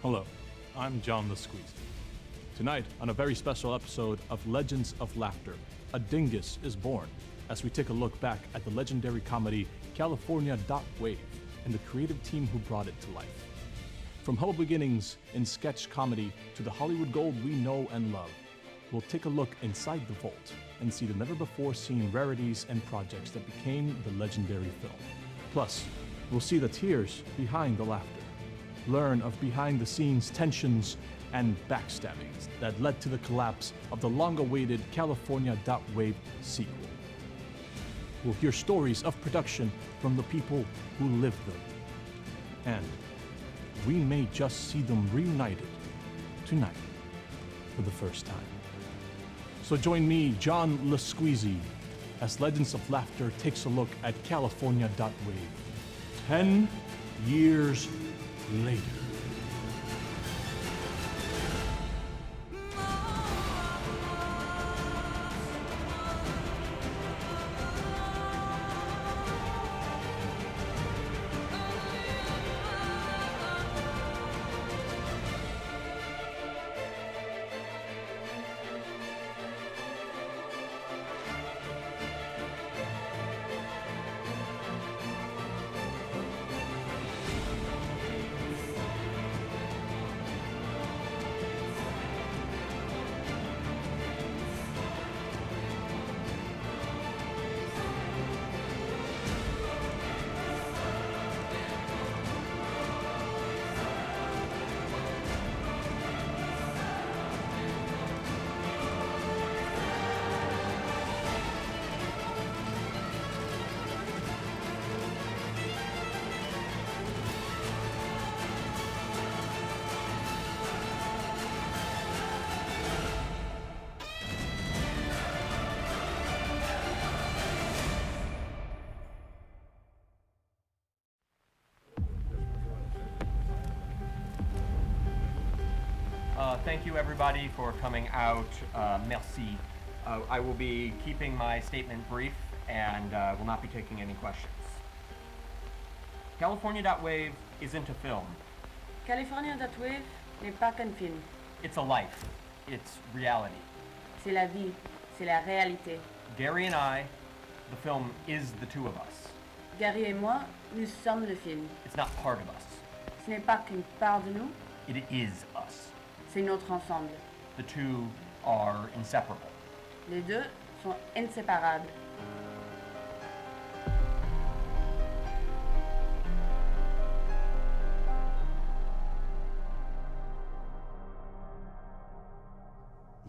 Hello, I'm John the Squeezy. Tonight, on a very special episode of Legends of Laughter, a dingus is born as we take a look back at the legendary comedy California.wav and the creative team who brought it to life. From humble beginnings in sketch comedy to the Hollywood gold we know and love, we'll take a look inside the vault and see the never-before-seen rarities and projects that became the legendary film. Plus, we'll see the tears behind the laughter, learn of behind-the-scenes tensions and backstabbings that led to the collapse of the long-awaited California.wav sequel. We'll hear stories of production from the people who lived them. And we may just see them reunited tonight for the first time. So join me, John LeSqueezy, as Legends of Laughter takes a look at California.wav 10 years later. Thank you everybody for coming out. Merci. I will be keeping my statement brief and will not be taking any questions. California.wav isn't a film. California.wav n'est pas qu'un film. It's a life. It's reality. C'est la vie. C'est la réalité. Gary and I, the film is the two of us. Gary et moi, nous sommes le film. It's not part of us. Ce n'est pas qu'une part de nous. It is us. C'est notre ensemble. The two are inseparable. Les deux sont inséparables.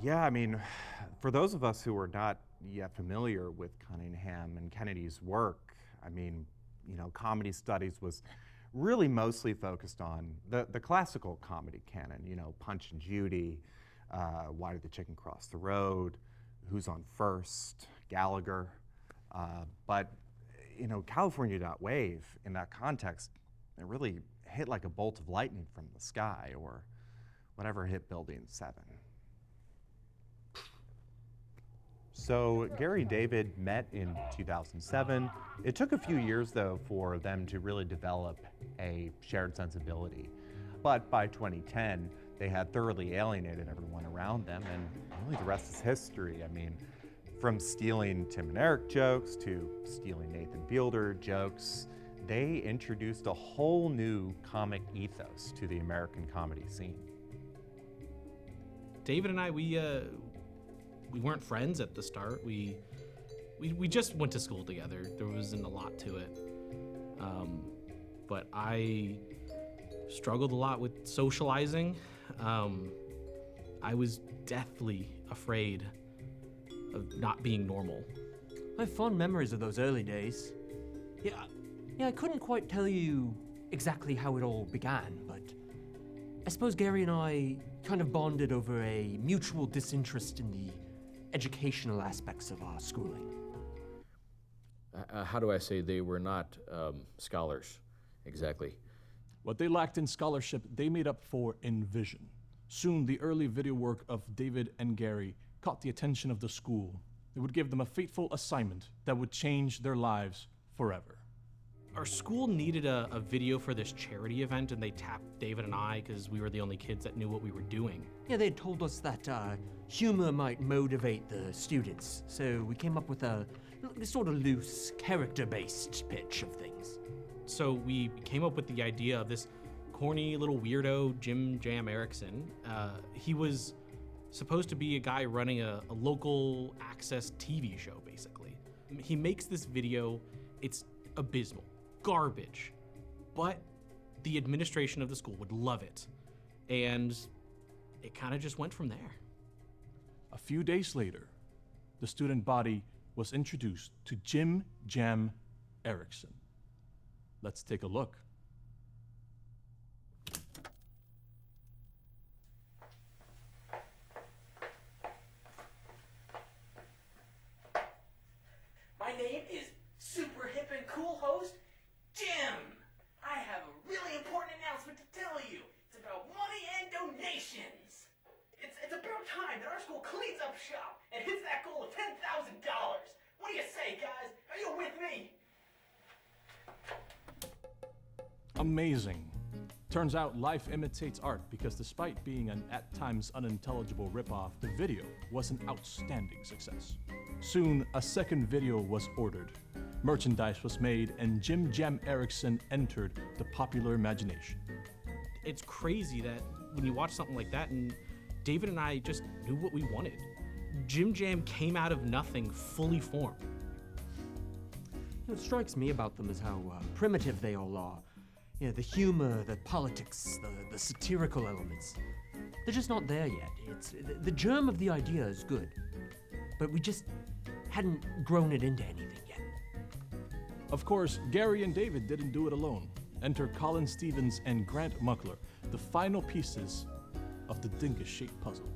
Yeah, I mean, for those of us who are not yet familiar with Cunningham and Kennedy's work, I mean, comedy studies was really mostly focused on the classical comedy canon, Punch and Judy, Why Did the Chicken Cross the Road, Who's on First, Gallagher. But California.wav, in that context, it really hit like a bolt of lightning from the sky, or whatever hit Building 7. So Gary and David met in 2007. It took a few years, though, for them to really develop a shared sensibility. But by 2010, they had thoroughly alienated everyone around them, and really the rest is history. I mean, from stealing Tim and Eric jokes to stealing Nathan Fielder jokes, they introduced a whole new comic ethos to the American comedy scene. David and I, we weren't friends at the start. We just went to school together. There wasn't a lot to it. But I struggled a lot with socializing. I was deathly afraid of not being normal. I have fond memories of those early days. Yeah, I couldn't quite tell you exactly how it all began, but I suppose Gary and I kind of bonded over a mutual disinterest in the educational aspects of our schooling. How do I say, they were not scholars, exactly. What they lacked in scholarship, they made up for in vision. Soon, the early video work of David and Gary caught the attention of the school. It would give them a fateful assignment that would change their lives forever. our school needed a video for this charity event, and they tapped David and I because we were the only kids that knew what we were doing. Yeah, they told us that humor might motivate the students, so we came up with a sort of loose, character-based pitch of things. So we came up with the idea of this corny little weirdo, Jim Jam Erickson. He was supposed to be a guy running a local access TV show, basically. He makes this video, it's abysmal, garbage, but the administration of the school would love it. And it kind of just went from there. A few days later, the student body was introduced to Jim Jam Erickson. Let's take a look. My name is super hip and cool host, Jim. I have a really important announcement to tell you. It's about money and donations. It's about time that our school cleans up shop and hits that goal of $10,000. What do you say, guys? Are you with me? Amazing. Turns out life imitates art because despite being an at times unintelligible ripoff, the video was an outstanding success. Soon, a second video was ordered. Merchandise was made, and Jim Jam Erickson entered the popular imagination. It's crazy that when you watch something like that, and David and I just knew what we wanted. Jim Jam came out of nothing, fully formed. What strikes me about them is how primitive they all are. You know, the humor, the politics, the satirical elements. They're just not there yet. It's the germ of the idea is good, but we just hadn't grown it into anything yet. Of course, Gary and David didn't do it alone. Enter Colin Stevens and Grant Muckler, the final pieces of the dingus-shaped puzzle.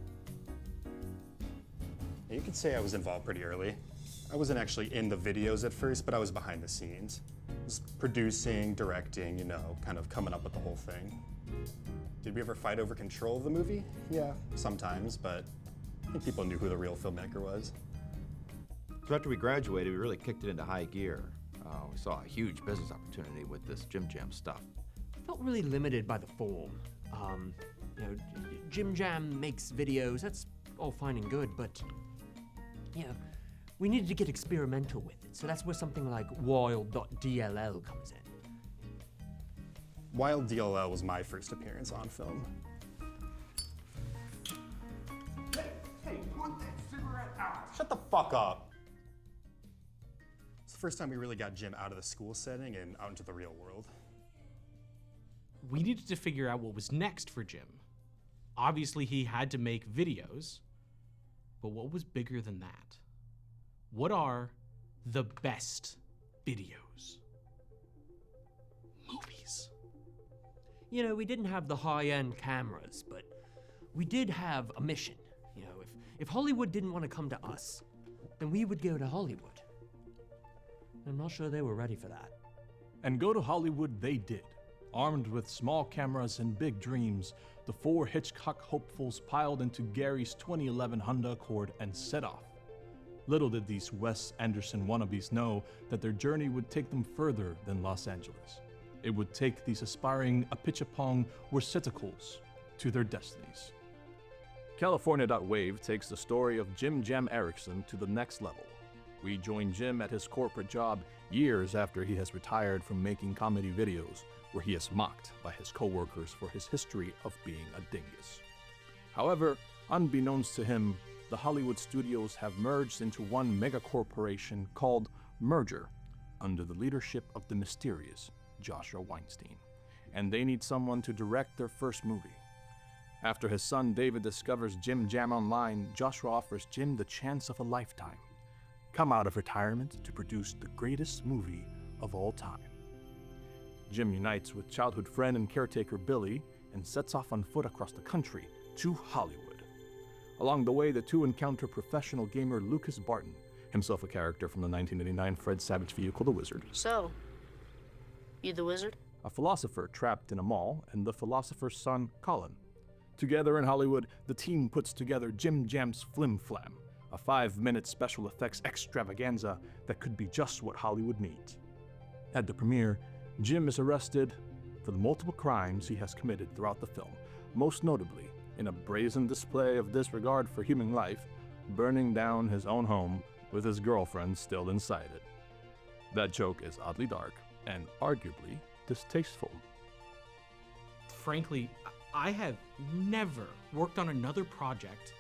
You could say I was involved pretty early. I wasn't actually in the videos at first, but I was behind the scenes. I was producing, directing, you know, kind of coming up with the whole thing. Did we ever fight over control of the movie? Yeah, sometimes, but I think people knew who the real filmmaker was. So after we graduated, we really kicked it into high gear. We saw a huge business opportunity with this Jim Jam stuff. I felt really limited by the form. You know, Jim Jam makes videos, that's all fine and good, but, you know, we needed to get experimental with it, so that's where something like Wild.dll comes in. Wild DLL was my first appearance on film. Hey, want that cigarette out? Shut the fuck up. It's the first time we really got Jim out of the school setting and out into the real world. We needed to figure out what was next for Jim. Obviously, he had to make videos, but what was bigger than that? What are the best videos? Movies. You know, we didn't have the high-end cameras, but we did have a mission. You know, if Hollywood didn't want to come to us, then we would go to Hollywood. I'm not sure they were ready for that. And go to Hollywood they did. Armed with small cameras and big dreams, the four Hitchcock hopefuls piled into Gary's 2011 Honda Accord and set off. Little did these Wes Anderson wannabes know that their journey would take them further than Los Angeles. It would take these aspiring Apitchapong receptacles to their destinies. California.wav takes the story of Jim Jam Erickson to the next level. We join Jim at his corporate job years after he has retired from making comedy videos, where he is mocked by his coworkers for his history of being a dingus. However, unbeknownst to him, the Hollywood studios have merged into one megacorporation called Merger, under the leadership of the mysterious Joshua Weinstein, and they need someone to direct their first movie. After his son David discovers Jim Jam online, Joshua offers Jim the chance of a lifetime. Come out of retirement to produce the greatest movie of all time. Jim unites with childhood friend and caretaker Billy and sets off on foot across the country to Hollywood. Along the way, the two encounter professional gamer Lucas Barton, himself a character from the 1989 Fred Savage vehicle, The Wizard. So, you the wizard? A philosopher trapped in a mall, and the philosopher's son, Colin. Together in Hollywood, the team puts together Jim Jam's Flim Flam, a 5-minute special effects extravaganza that could be just what Hollywood needs. At the premiere, Jim is arrested for the multiple crimes he has committed throughout the film, most notably in a brazen display of disregard for human life, burning down his own home with his girlfriend still inside it. That joke is oddly dark and arguably distasteful. Frankly, I have never worked on another project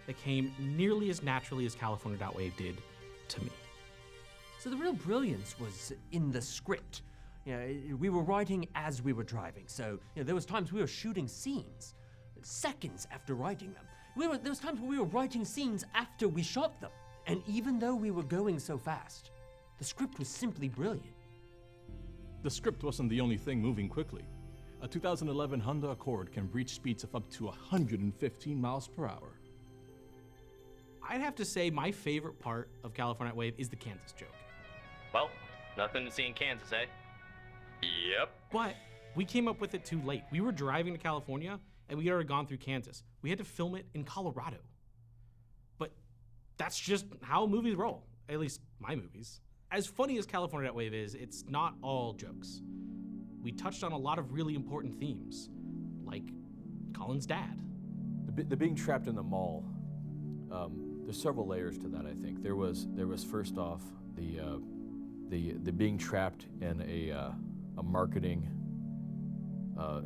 that came nearly as naturally as California.wav did to me. So the real brilliance was in the script. We were writing as we were driving, so there was times we were shooting scenes seconds after writing them. There was times where we were writing scenes after we shot them. And even though we were going so fast, the script was simply brilliant. The script wasn't the only thing moving quickly. A 2011 Honda Accord can reach speeds of up to 115 miles per hour. I'd have to say my favorite part of California.wav is the Kansas joke. Well, nothing to see in Kansas, eh? Yep. But we came up with it too late. We were driving to California and we had already gone through Kansas. We had to film it in Colorado. But that's just how movies roll, at least my movies. As funny as California.wav is, it's not all jokes. We touched on a lot of really important themes, like Colin's dad. The being trapped in the mall, there's several layers to that, I think. There was first off the being trapped in a marketing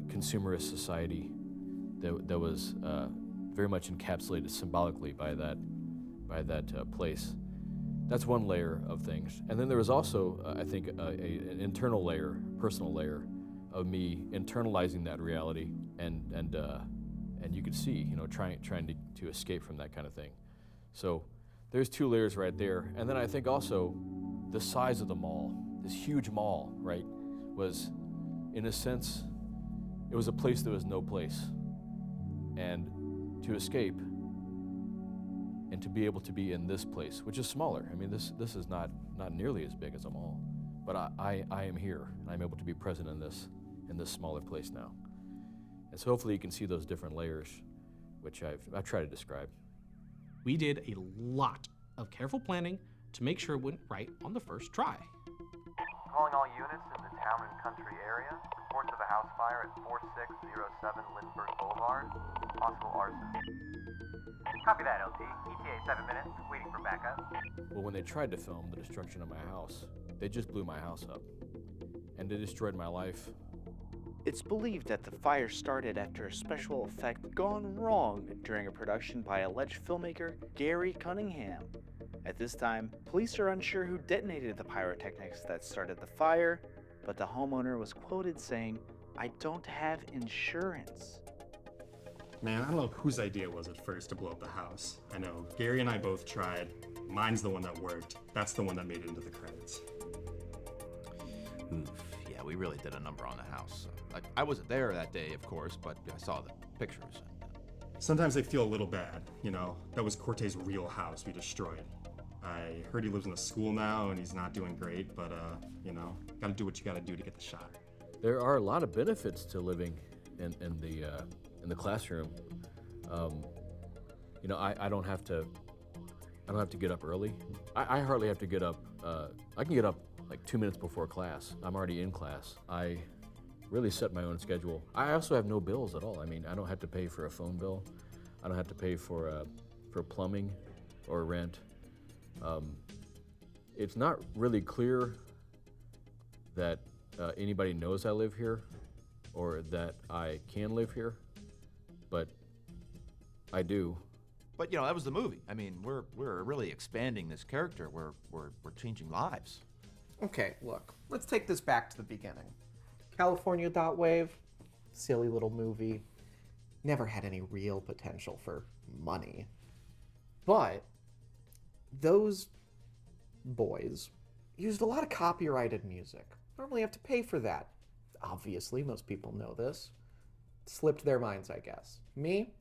consumerist society that was very much encapsulated symbolically by that place. That's one layer of things. And then there was also, I think, an internal layer, personal layer of me internalizing that reality and you could see, trying to escape from that kind of thing. So there's two layers right there. And then I think also the size of the mall, this huge mall, right, was, in a sense, it was a place that was no place. And to escape and to be able to be in this place, which is smaller. I mean, this is not nearly as big as a mall, but I am here, and I'm able to be present in this smaller place now. And so hopefully you can see those different layers, which I've tried to describe. We did a lot of careful planning to make sure it went right on the first try. Calling all units in the town and country area. Reports of a house fire at 4607 Lindbergh Boulevard. Possible arson. Copy that, LT. ETA 7 minutes. Waiting for backup. Well, when they tried to film the destruction of my house, they just blew my house up. And they destroyed my life. It's believed that the fire started after a special effect gone wrong during a production by alleged filmmaker Gary Cunningham. At this time, police are unsure who detonated the pyrotechnics that started the fire, but the homeowner was quoted saying, "I don't have insurance." Man, I don't know whose idea it was at first to blow up the house. I know Gary and I both tried. Mine's the one that worked. That's the one that made it into the credits. Oof, yeah, we really did a number on the house. I wasn't there that day, of course, but I saw the pictures. Sometimes I feel a little bad, That was Cortez's real house we destroyed. I heard he lives in a school now and he's not doing great, but, gotta do what you gotta do to get the shot. There are a lot of benefits to living in the classroom. I don't have to get up early. I hardly have to get up. I can get up like 2 minutes before class. I'm already in class. I really set my own schedule. I also have no bills at all. I mean, I don't have to pay for a phone bill. I don't have to pay for plumbing or rent. It's not really clear that anybody knows I live here or that I can live here, but I do. But that was the movie. I mean, we're really expanding this character. We're changing lives. Okay, look, let's take this back to the beginning. California.wav, silly little movie, never had any real potential for money. But those boys used a lot of copyrighted music. Normally have to pay for that. Obviously, most people know this. Slipped their minds, I guess. Me?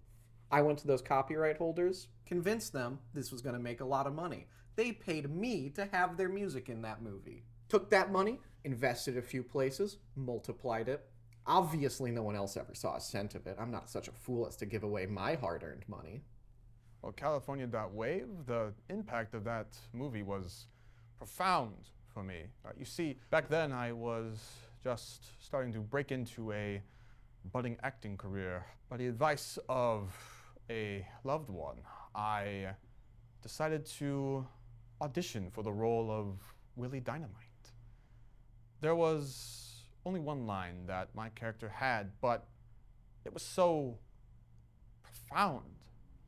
I went to those copyright holders, convinced them this was going to make a lot of money. They paid me to have their music in that movie. Took that money, invested a few places, multiplied it. Obviously, no one else ever saw a cent of it. I'm not such a fool as to give away my hard-earned money. Well, California.wav, the impact of that movie was profound for me. You see, back then I was just starting to break into a budding acting career. By the advice of a loved one, I decided to audition for the role of Willie Dynamite. There was only one line that my character had, but it was so profound.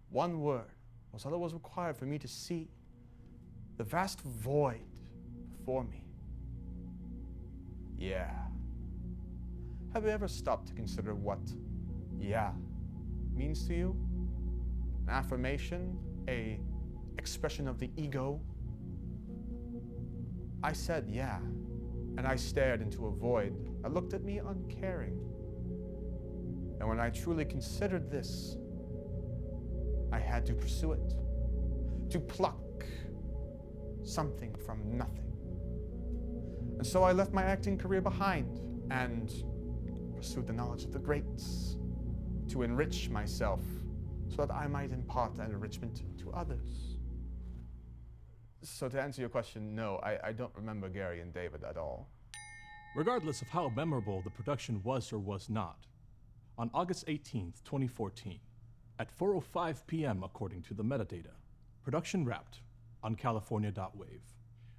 One word was all that was required for me to see the vast void before me. Yeah. Have you ever stopped to consider what yeah means to you? An affirmation, a expression of the ego? I said yeah, and I stared into a void that looked at me uncaring. And when I truly considered this, I had to pursue it, to pluck something from nothing. And so I left my acting career behind and pursued the knowledge of the greats to enrich myself so that I might impart that enrichment to others. So to answer your question, no, I don't remember Gary and David at all. Regardless of how memorable the production was or was not, on August 18th, 2014, at 4:05 p.m. according to the metadata, production wrapped on California.wav.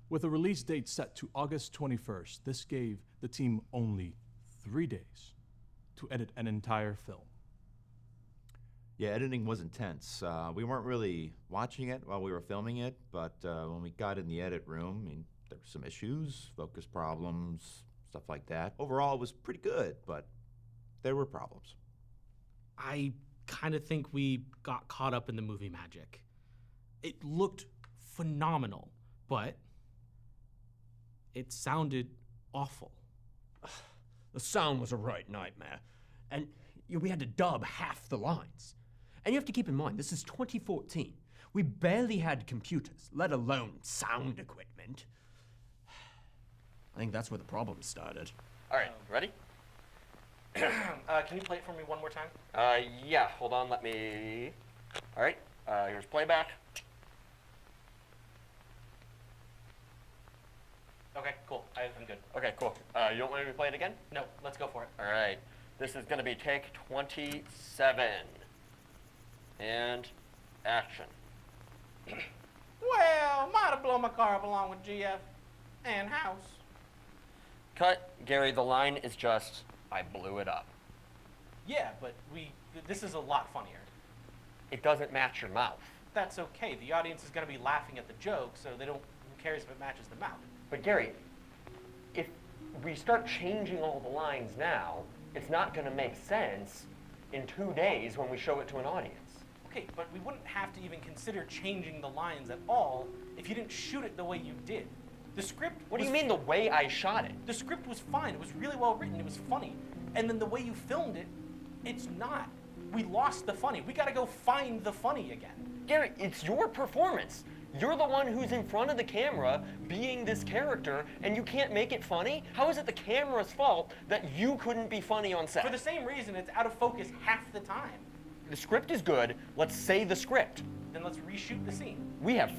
With a release date set to August 21st, this gave the team only 3 days to edit an entire film. Yeah, editing was intense. We weren't really watching it while we were filming it, but when we got in the edit room, I mean, there were some issues, focus problems, stuff like that. Overall, it was pretty good, but there were problems. I kind of think we got caught up in the movie magic. It looked phenomenal, but it sounded awful. The sound was a right nightmare. And we had to dub half the lines. And you have to keep in mind, this is 2014. We barely had computers, let alone sound equipment. I think that's where the problem started. All right, ready? Can you play it for me one more time? Yeah, hold on, let me... All right, here's playback. Okay, cool. I'm good. Okay, cool. You don't want me to play it again? No, let's go for it. All right, this is gonna be take 27. And action. Well, might have blown my car up along with GF and house. Cut. Gary, the line is just, I blew it up. Yeah, but this is a lot funnier. It doesn't match your mouth. That's okay. The audience is going to be laughing at the joke, so who cares if it matches the mouth? But Gary, if we start changing all the lines now, it's not going to make sense in 2 days when we show it to an audience. Okay, but we wouldn't have to even consider changing the lines at all if you didn't shoot it the way you did. The script What do you mean the way I shot it? The script was fine. It was really well written. It was funny. And then the way you filmed it, it's not. We lost the funny. We got to go find the funny again. Gary, it's your performance. You're the one who's in front of the camera being this character, and you can't make it funny? How is it the camera's fault that you couldn't be funny on set? For the same reason, it's out of focus half the time. The script is good. Let's say the script. Then let's reshoot the scene. We have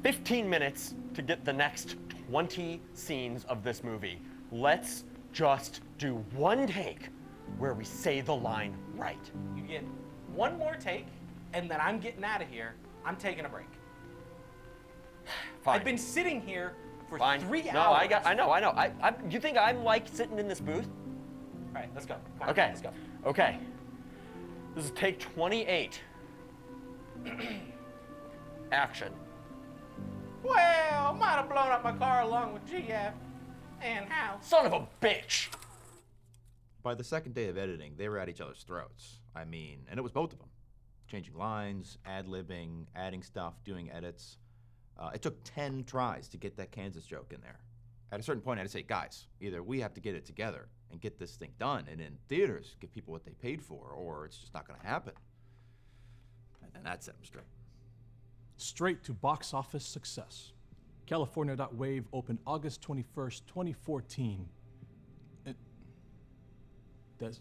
15 minutes to get the next 20 scenes of this movie. Let's just do one take where we say the line right. You get one more take, and then I'm getting out of here. I'm taking a break. Fine. I've been sitting here for Fine. 3 hours. No, I know. You think I'm like sitting in this booth? All right, let's go. Come on, Okay. let's go. Okay. This is take 28. Action. Well, might have blown up my car along with GF and house. Son of a bitch! By the second day of editing, they were at each other's throats. I mean, and it was both of them. Changing lines, ad-libbing, adding stuff, doing edits. It took 10 tries to get that Kansas joke in there. At a certain point, I had to say, guys, either we have to get it together and get this thing done, and in theaters, give people what they paid for, or it's just not going to happen. And then that set them straight. Straight to box office success. California.wav opened August 21st, 2014. Des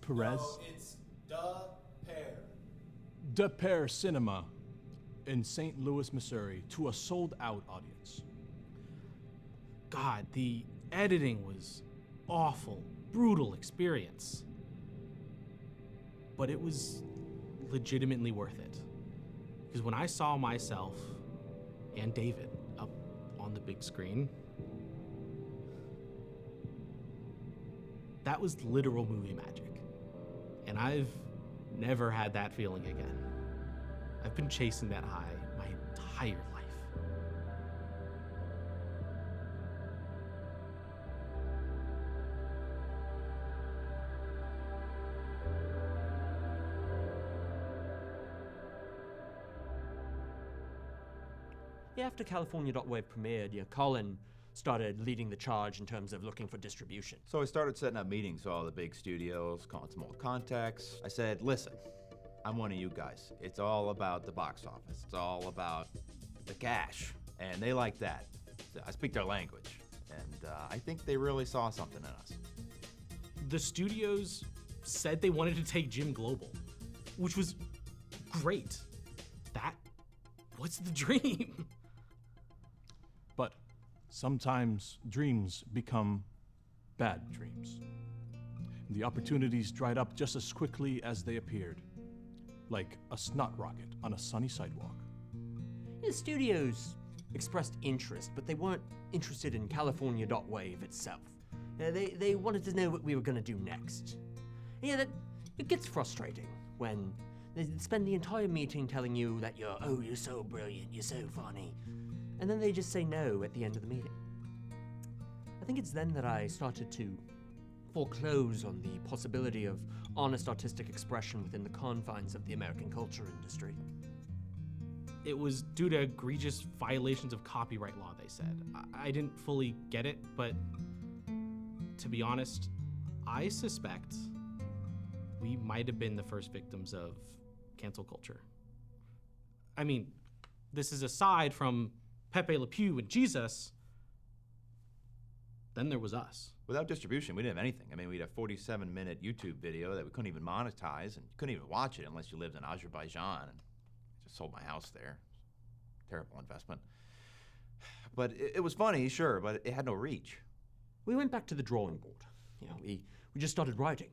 Perez? No, it's Da Pair. De Pair Cinema in St. Louis, Missouri, to a sold-out audience. God, the editing was awful, brutal experience. But it was legitimately worth it. Because when I saw myself and David up on the big screen, that was literal movie magic. And I've never had that feeling again. I've been chasing that high my entire life. Yeah, after California.wav premiered, Colin started leading the charge in terms of looking for distribution. So I started setting up meetings with all the big studios, calling some old contacts. I said, listen, I'm one of you guys. It's all about the box office. It's all about the cash. And they like that. I speak their language. And I think they really saw something in us. The studios said they wanted to take Jim global, which was great. That was the dream. But sometimes dreams become bad dreams. The opportunities dried up just as quickly as they appeared, like a snot rocket on a sunny sidewalk. The studios expressed interest, but they weren't interested in California.wav itself. They wanted to know what we were going to do next. Yeah, it gets frustrating when they spend the entire meeting telling you that you're so brilliant, you're so funny, and then they just say no at the end of the meeting. I think it's then that I started to foreclose on the possibility of honest artistic expression within the confines of the American culture industry. It was due to egregious violations of copyright law, they said. I didn't fully get it, but to be honest, I suspect we might have been the first victims of cancel culture. I mean, this is aside from Pepe Le Pew and Jesus. Then there was us. Without distribution, we didn't have anything. I mean, we had a 47-minute YouTube video that we couldn't even monetize, and you couldn't even watch it unless you lived in Azerbaijan. And I just sold my house there. Terrible investment. But it was funny, sure, but it had no reach. We went back to the drawing board. We just started writing.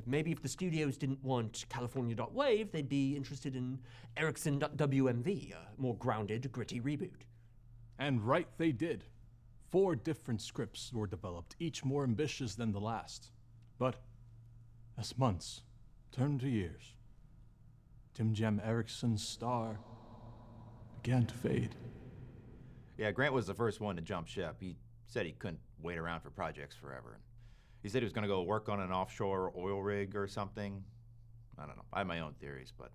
Maybe if the studios didn't want California.wav, they'd be interested in Erickson.wmv, a more grounded, gritty reboot. And right they did. 4 different scripts were developed, each more ambitious than the last. But as months turned to years, Tim Jam Erickson's star began to fade. Yeah, Grant was the first one to jump ship. He said he couldn't wait around for projects forever. He said he was going to go work on an offshore oil rig or something. I don't know. I have my own theories, but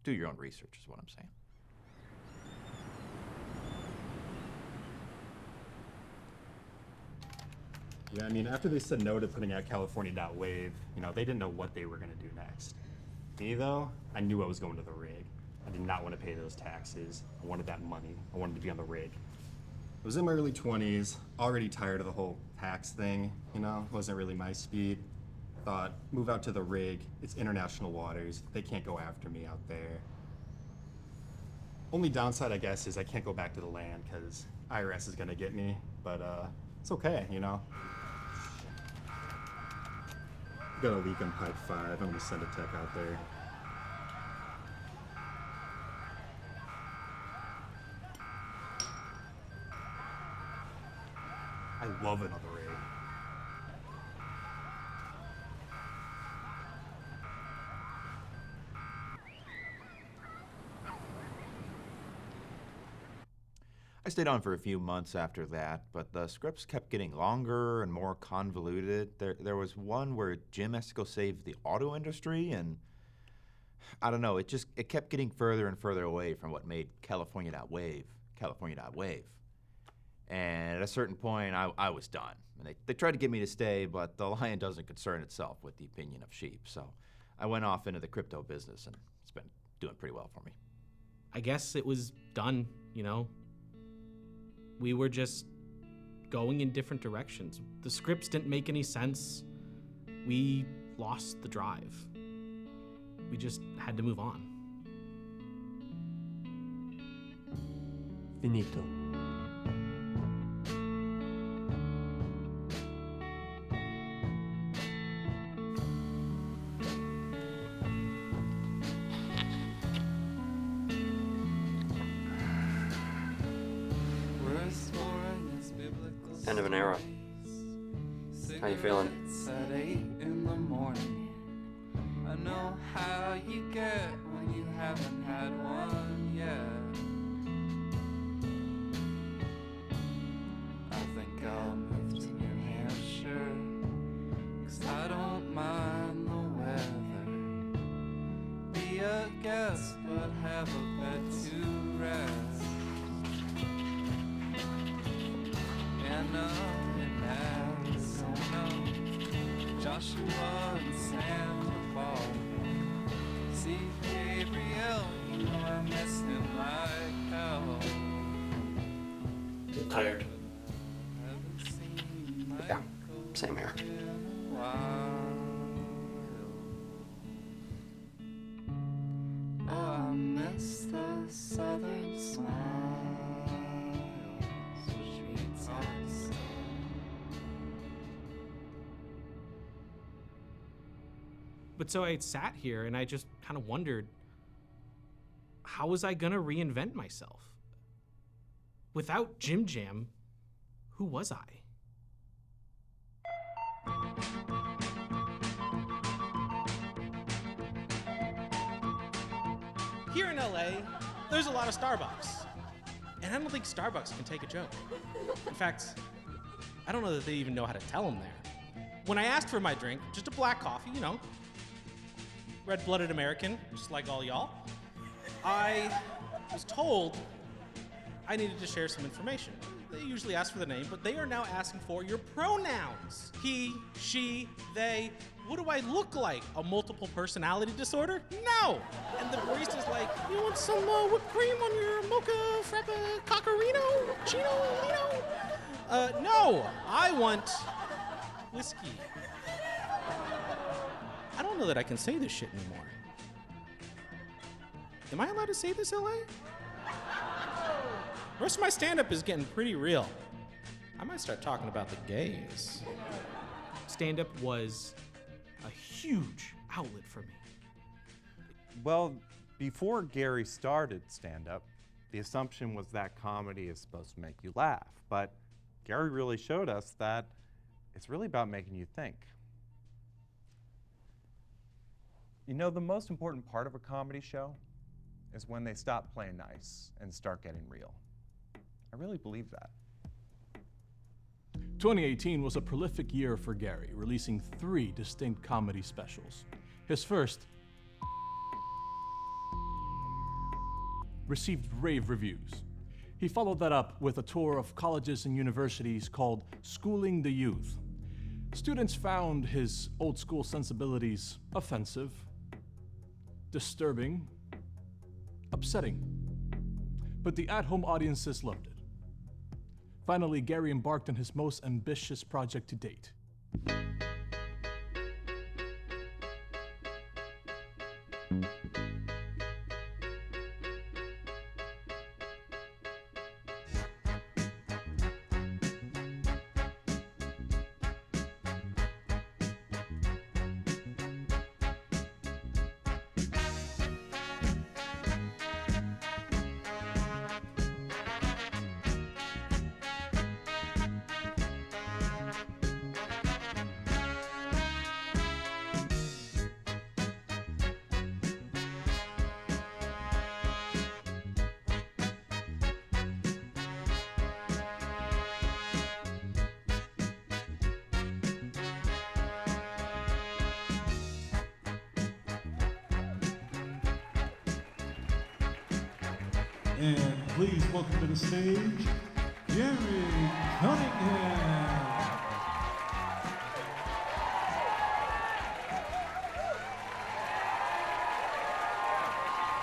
do your own research is what I'm saying. Yeah, I mean, after they said no to putting out California.wav, they didn't know what they were going to do next. Me, though, I knew I was going to the rig. I did not want to pay those taxes. I wanted that money. I wanted to be on the rig. I was in my early 20s, already tired of the whole tax thing, wasn't really my speed. Thought, move out to the rig, it's international waters, they can't go after me out there. Only downside, I guess, is I can't go back to the land because IRS is gonna get me, but it's okay, Got a leak on pipe 5, I'm gonna send a tech out there. I love another rig. I stayed on for a few months after that, but the scripts kept getting longer and more convoluted. There was one where Jim has to go save the auto industry, and I don't know, it kept getting further and further away from what made California.wav California.wav. And at a certain point, I was done. And they tried to get me to stay, but the lion doesn't concern itself with the opinion of sheep. So I went off into the crypto business, and it's been doing pretty well for me. I guess it was done, We were just going in different directions. The scripts didn't make any sense. We lost the drive. We just had to move on. Finito. End of an era. How you feeling? It's at 8 in the morning. I know how you get when you haven't had one yet. I think I'll move to New Hampshire, 'cause I don't mind the weather. Be a guest, but have a bed to rest. And in Arizona, Joshua and Sandoval. See Gabriel, you know I miss him like hell. I'm tired. Yeah, same here. Oh, I miss the southern smiles, treetops. But so I sat here and I just kind of wondered, how was I gonna reinvent myself? Without Jim Jam, who was I? Here in LA, there's a lot of Starbucks. And I don't think Starbucks can take a joke. In fact, I don't know that they even know how to tell them there. When I asked for my drink, just a black coffee, you know, red-blooded American, just like all y'all, I was told I needed to share some information. They usually ask for the name, but they are now asking for your pronouns. He, she, they. What do I look like? A multiple personality disorder? No! And the barista's like, you want some whipped cream on your mocha frappa cockerino? Chino? Lino? No, I want whiskey. I don't know that I can say this shit anymore. Am I allowed to say this, LA? The rest of my stand-up is getting pretty real. I might start talking about the gays. Stand-up was a huge outlet for me. Well, before Gary started stand-up, the assumption was that comedy is supposed to make you laugh. But Gary really showed us that it's really about making you think. You know, the most important part of a comedy show is when they stop playing nice and start getting real. I really believe that. 2018 was a prolific year for Gary, releasing 3 distinct comedy specials. His first received rave reviews. He followed that up with a tour of colleges and universities called Schooling the Youth. Students found his old school sensibilities offensive, disturbing, upsetting, but the at-home audiences loved it. Finally, Gary embarked on his most ambitious project to date. And please welcome to the stage, Gary Cunningham.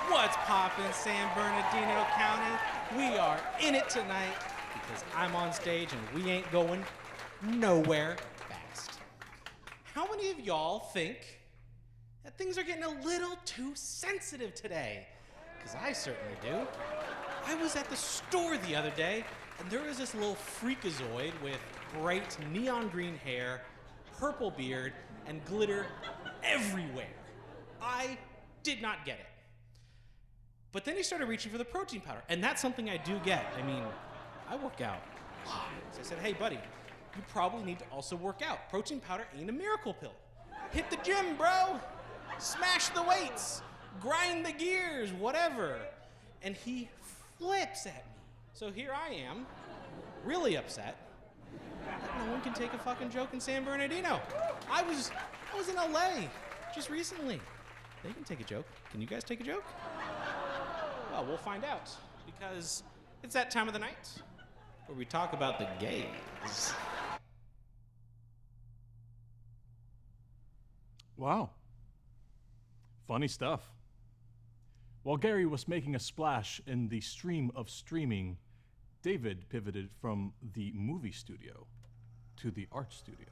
What's poppin', San Bernardino County? We are in it tonight because I'm on stage and we ain't going nowhere fast. How many of y'all think that things are getting a little too sensitive today? Because I certainly do. I was at the store the other day, and there was this little freakazoid with bright neon green hair, purple beard, and glitter everywhere. I did not get it. But then he started reaching for the protein powder, and that's something I do get. I mean, I work out So I said, hey, buddy, you probably need to also work out. Protein powder ain't a miracle pill. Hit the gym, bro. Smash the weights. Grind the gears, whatever. And he flips at me. So here I am, really upset. No one can take a fucking joke in San Bernardino. I was in LA just recently. They can take a joke. Can you guys take a joke? Well, we'll find out, because it's that time of the night where we talk about the gays. Wow. Funny stuff. While Gary was making a splash in the stream of streaming, David pivoted from the movie studio to the art studio.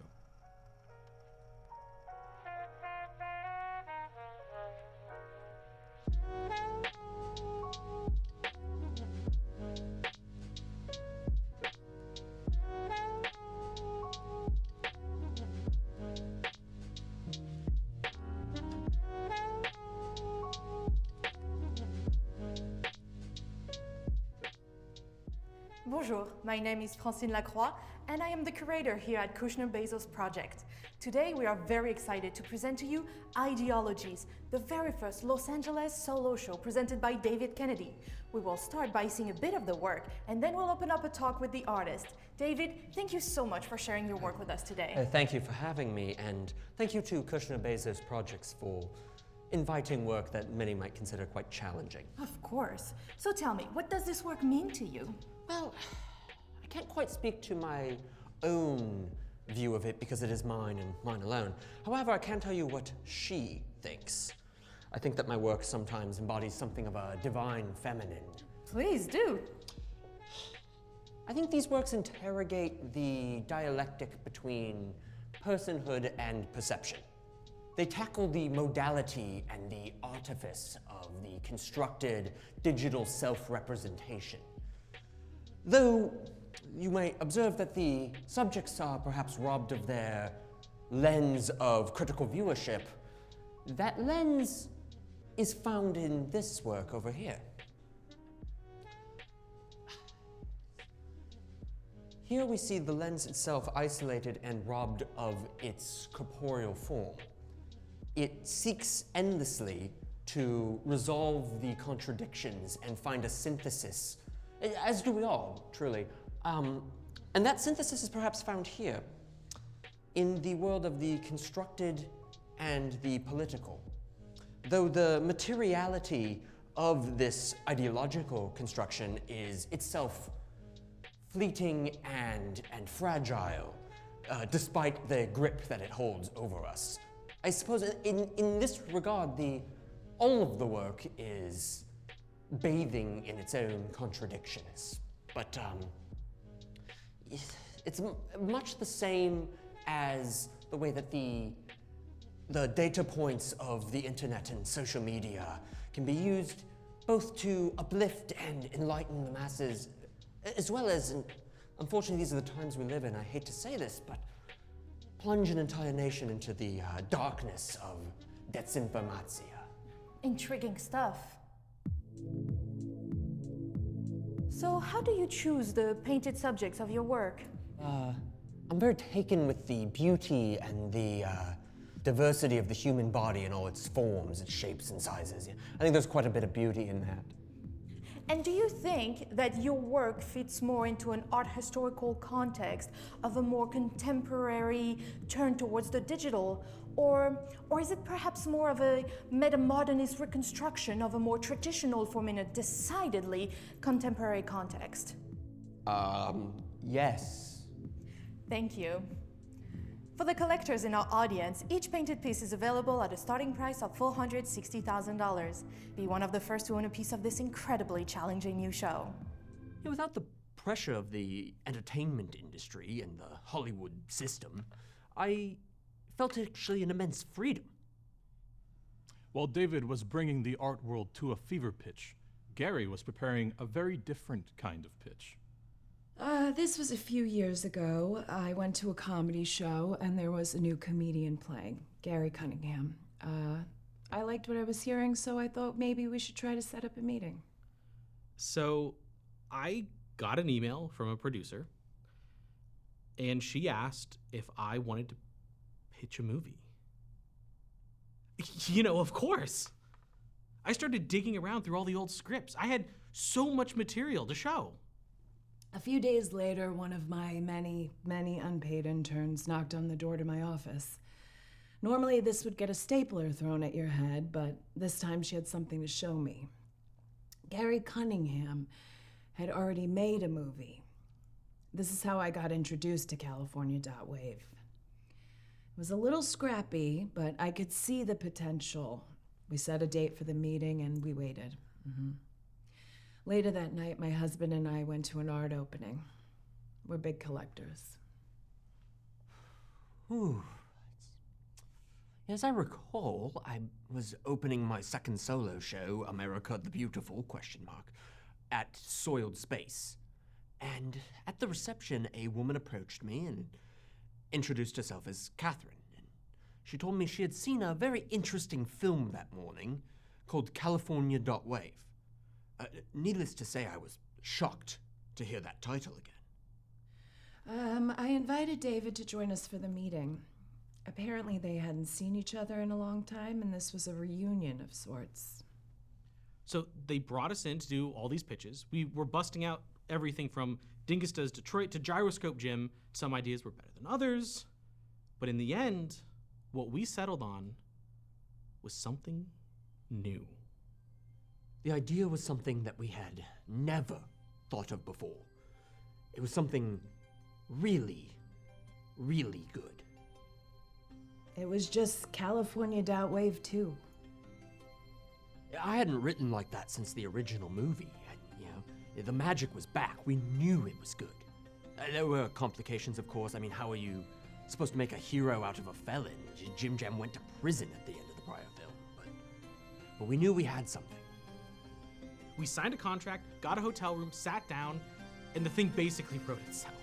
Bonjour, my name is Francine Lacroix, and I am the curator here at Kushner-Bezos Project. Today we are very excited to present to you Ideologies, the very first Los Angeles solo show presented by David Kennedy. We will start by seeing a bit of the work, and then we'll open up a talk with the artist. David, thank you so much for sharing your work with us today. Thank you for having me, and thank you to Kushner-Bezos Projects for inviting work that many might consider quite challenging. Of course. So tell me, what does this work mean to you? Well, I can't quite speak to my own view of it because it is mine and mine alone. However, I can tell you what she thinks. I think that my work sometimes embodies something of a divine feminine. Please do. I think these works interrogate the dialectic between personhood and perception. They tackle the modality and the artifice of the constructed digital self-representation. Though you may observe that the subjects are perhaps robbed of their lens of critical viewership, that lens is found in this work over here. Here we see the lens itself isolated and robbed of its corporeal form. It seeks endlessly to resolve the contradictions and find a synthesis, as do we all, truly. And that synthesis is perhaps found here, in the world of the constructed and the political. Though the materiality of this ideological construction is itself fleeting and fragile, despite the grip that it holds over us. I suppose in this regard, all of the work is bathing in its own contradictions. But it's much the same as the way that the data points of the internet and social media can be used both to uplift and enlighten the masses, as well as, and unfortunately these are the times we live in, I hate to say this, but plunge an entire nation into the darkness of desinformatia. Intriguing stuff. So how do you choose the painted subjects of your work? I'm very taken with the beauty and the diversity of the human body in all its forms, its shapes and sizes. I think there's quite a bit of beauty in that. And do you think that your work fits more into an art historical context of a more contemporary turn towards the digital? Or is it perhaps more of a metamodernist reconstruction of a more traditional form in a decidedly contemporary context? Yes. Thank you. For the collectors in our audience, each painted piece is available at a starting price of $460,000. Be one of the first to own a piece of this incredibly challenging new show. Yeah, without the pressure of the entertainment industry and the Hollywood system, I felt actually an immense freedom. While David was bringing the art world to a fever pitch, Gary was preparing a very different kind of pitch. This was a few years ago. I went to a comedy show and there was a new comedian playing, Gary Cunningham. I liked what I was hearing, so I thought maybe we should try to set up a meeting. So I got an email from a producer and she asked if I wanted to pitch a movie. You know, of course. I started digging around through all the old scripts. I had so much material to show. A few days later, one of my many, many unpaid interns knocked on the door to my office. Normally, this would get a stapler thrown at your head, but this time she had something to show me. Gary Cunningham had already made a movie. This is how I got introduced to California.wav. It was a little scrappy, but I could see the potential. We set a date for the meeting and we waited. Later that night, my husband and I went to an art opening. We're big collectors. Whew. As I recall, I was opening my second solo show, America the Beautiful, at Soiled Space. And at the reception, a woman approached me and introduced herself as Catherine. And she told me she had seen a very interesting film that morning called California.wav. Needless to say, I was shocked to hear that title again. I invited David to join us for the meeting. Apparently they hadn't seen each other in a long time, and this was a reunion of sorts. So they brought us in to do all these pitches. We were busting out everything from Dingus Does Detroit to Gyroscope Jim. Some ideas were better than others. But in the end, what we settled on was something new. The idea was something that we had never thought of before. It was something really, really good. It was just California.wav too. I hadn't written like that since the original movie. The magic was back. We knew it was good. There were complications, of course. I mean, how are you supposed to make a hero out of a felon? Jim Jam went to prison at the end of the prior film. But we knew we had something. We signed a contract, got a hotel room, sat down, and the thing basically wrote itself.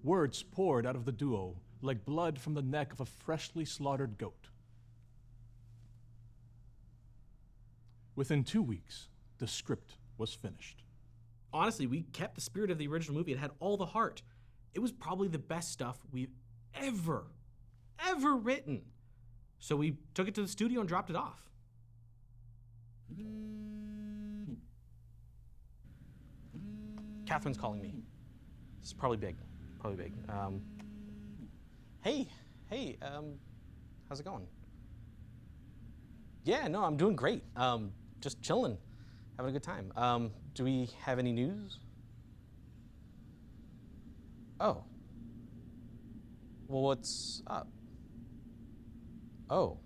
Words poured out of the duo like blood from the neck of a freshly slaughtered goat. Within 2 weeks, the script was finished. Honestly, we kept the spirit of the original movie. It had all the heart. It was probably the best stuff we've ever written. So we took it to the studio and dropped it off. Catherine's calling me. This is probably big. Hey, how's it going? Yeah, no, I'm doing great. Just chilling, having a good time. Do we have any news? Oh. Well, what's up? Oh.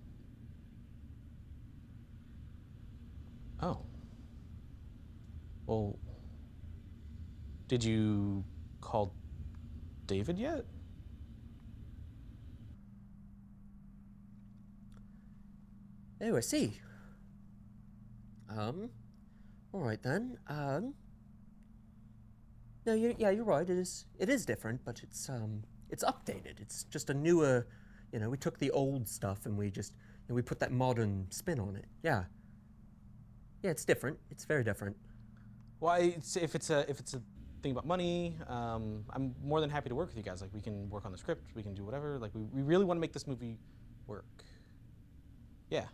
Well, did you call David yet? Oh, I see. All right then. No, you're right. It is different, but it's updated. It's just a newer, we took the old stuff and we just, we put that modern spin on it. Yeah. Yeah, it's different. It's very different. Well, if it's a thing about money, I'm more than happy to work with you guys. Like, we can work on the script. We can do whatever. Like, we really want to make this movie work. Yeah.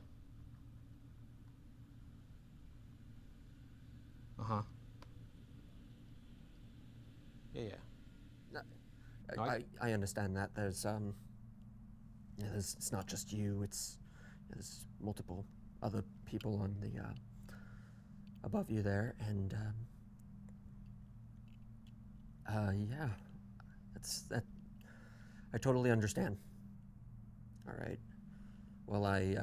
Uh-huh. Yeah. No, I understand that. There's it's not just you. There's multiple other people on the above you there, and yeah, that. I totally understand. All right. Well, I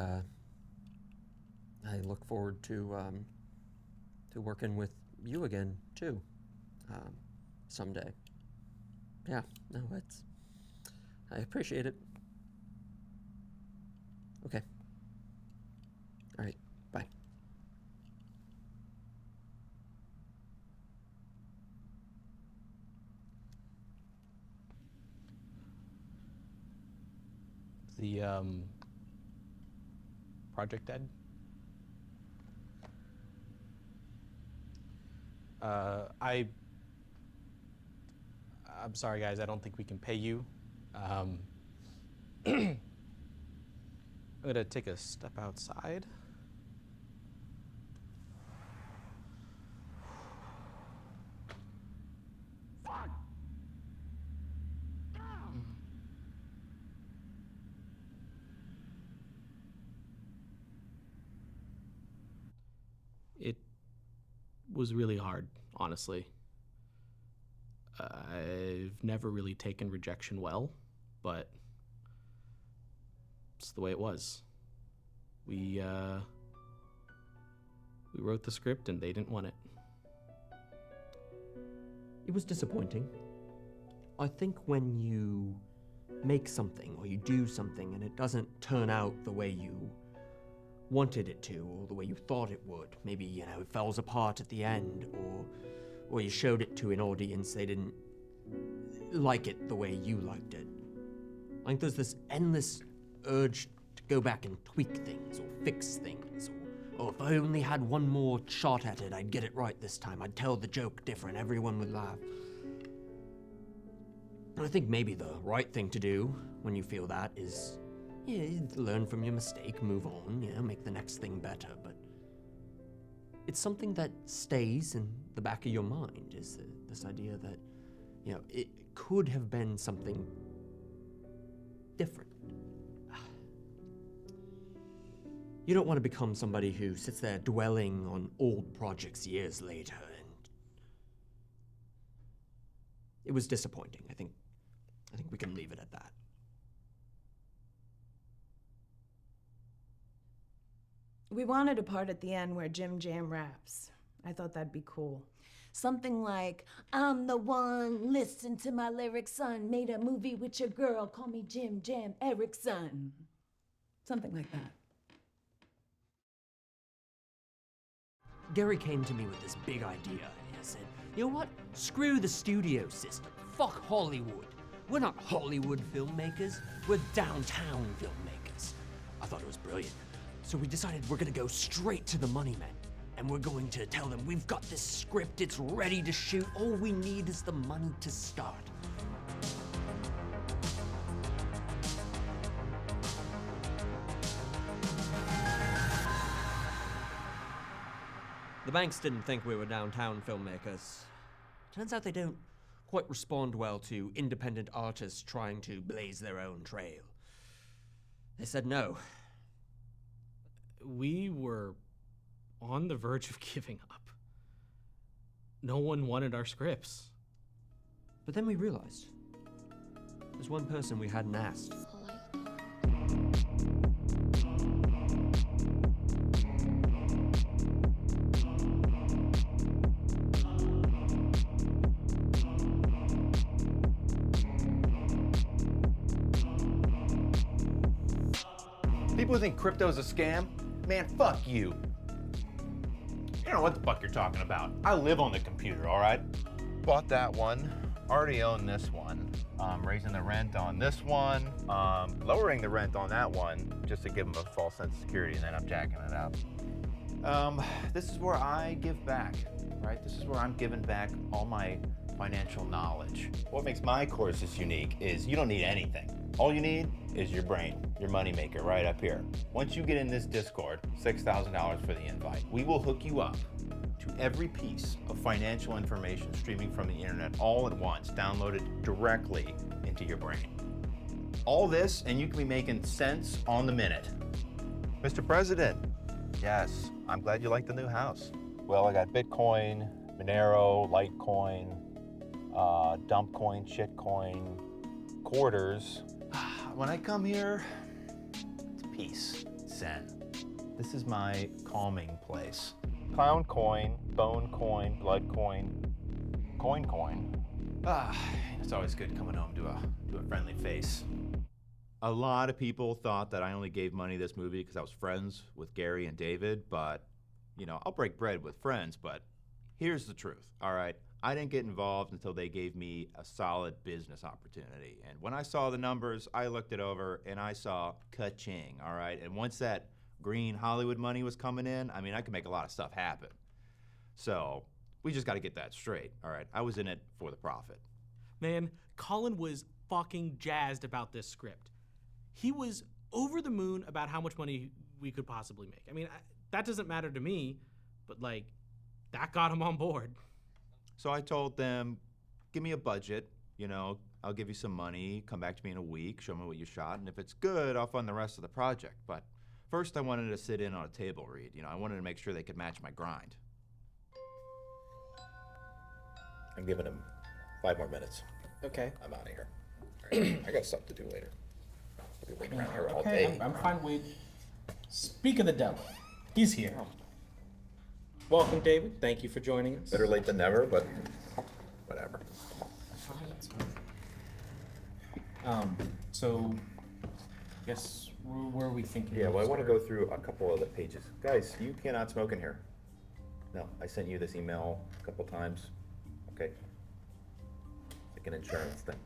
look forward to working with you again too, someday. Yeah, no, I appreciate it. Okay. All right, bye. The project dead? I'm sorry, guys. I don't think we can pay you. I'm gonna take a step outside. It was really hard, honestly. I've never really taken rejection well, but it's the way it was. We wrote the script and they didn't want it. It was disappointing. I think when you make something or you do something and it doesn't turn out the way you wanted it to or the way you thought it would, maybe, it falls apart at the end, or you showed it to an audience, they didn't like it the way you liked it. I think there's this endless urge to go back and tweak things or fix things, or if I only had one more shot at it, I'd get it right this time. I'd tell the joke different, everyone would laugh. I think maybe the right thing to do when you feel that is, learn from your mistake, move on, make the next thing better, but it's something that stays in the back of your mind, is this idea that, it could have been something different. You don't want to become somebody who sits there dwelling on old projects years later, and it was disappointing. I think we can leave it at that. We wanted a part at the end where Jim Jam raps. I thought that'd be cool. Something like, I'm the one, listen to my lyrics, son. Made a movie with your girl, call me Jim Jam Erickson. Something like that. Gary came to me with this big idea. He said, you know what? Screw the studio system. Fuck Hollywood. We're not Hollywood filmmakers. We're downtown filmmakers. I thought it was brilliant. So we decided we're gonna go straight to the money men. and we're going to tell them we've got this script, it's ready to shoot, all we need is the money to start. The banks didn't think we were downtown filmmakers. Turns out they don't quite respond well to independent artists trying to blaze their own trail. They said no. We were on the verge of giving up. No one wanted our scripts. But then we realized there's one person we hadn't asked. People who think crypto's a scam, man, fuck you. You don't know what the fuck you're talking about. I live on the computer, all right? Bought that one, already own this one. Raising the rent on this one, lowering the rent on that one, just to give them a false sense of security, and then I'm jacking it up. This is where I give back, right? This is where I'm giving back all my financial knowledge. What makes my courses unique is you don't need anything. All you need is your brain, your moneymaker right up here. Once you get in this Discord, $6,000 for the invite. We will hook you up to every piece of financial information streaming from the internet all at once, downloaded directly into your brain. All this, and you can be making cents on the minute. Mr. President, yes, I'm glad you like the new house. Well, I got Bitcoin, Monero, Litecoin, Dumpcoin, Shitcoin, quarters. When I come here, it's peace, zen. This is my calming place. Clown coin, bone coin, blood coin, coin. It's always good coming home to a friendly face. A lot of people thought that I only gave money to this movie because I was friends with Gary and David, but, you know, I'll break bread with friends, but here's the truth, all right? I didn't get involved until they gave me a solid business opportunity. And when I saw the numbers, I looked it over and I saw ka-ching, all right? And once that green Hollywood money was coming in, I mean, I could make a lot of stuff happen. So we just got to get that straight, all right? I was in it for the profit. Man, Colin was fucking jazzed about this script. He was over the moon about how much money we could possibly make. I mean, that doesn't matter to me, but like, that got him on board. So I told them, give me a budget, you know, I'll give you some money, come back to me in a week, show me what you shot, and if it's good, I'll fund the rest of the project. But first I wanted to sit in on a table read, you know, I wanted to make sure they could match my grind. I'm giving them 5 more minutes. Okay. I'm out of here. All right. I got stuff to do later. I'll be waiting around here all Okay, day. I'm fine. Wait. Speak of the devil. He's here. Welcome, David. Thank you for joining us. Better late than never, but whatever. So, I guess, where are we thinking? Yeah, well, I want to go through a couple of the pages. Guys, you cannot smoke in here. No, I sent you this email a couple times. Okay. Like an insurance thing.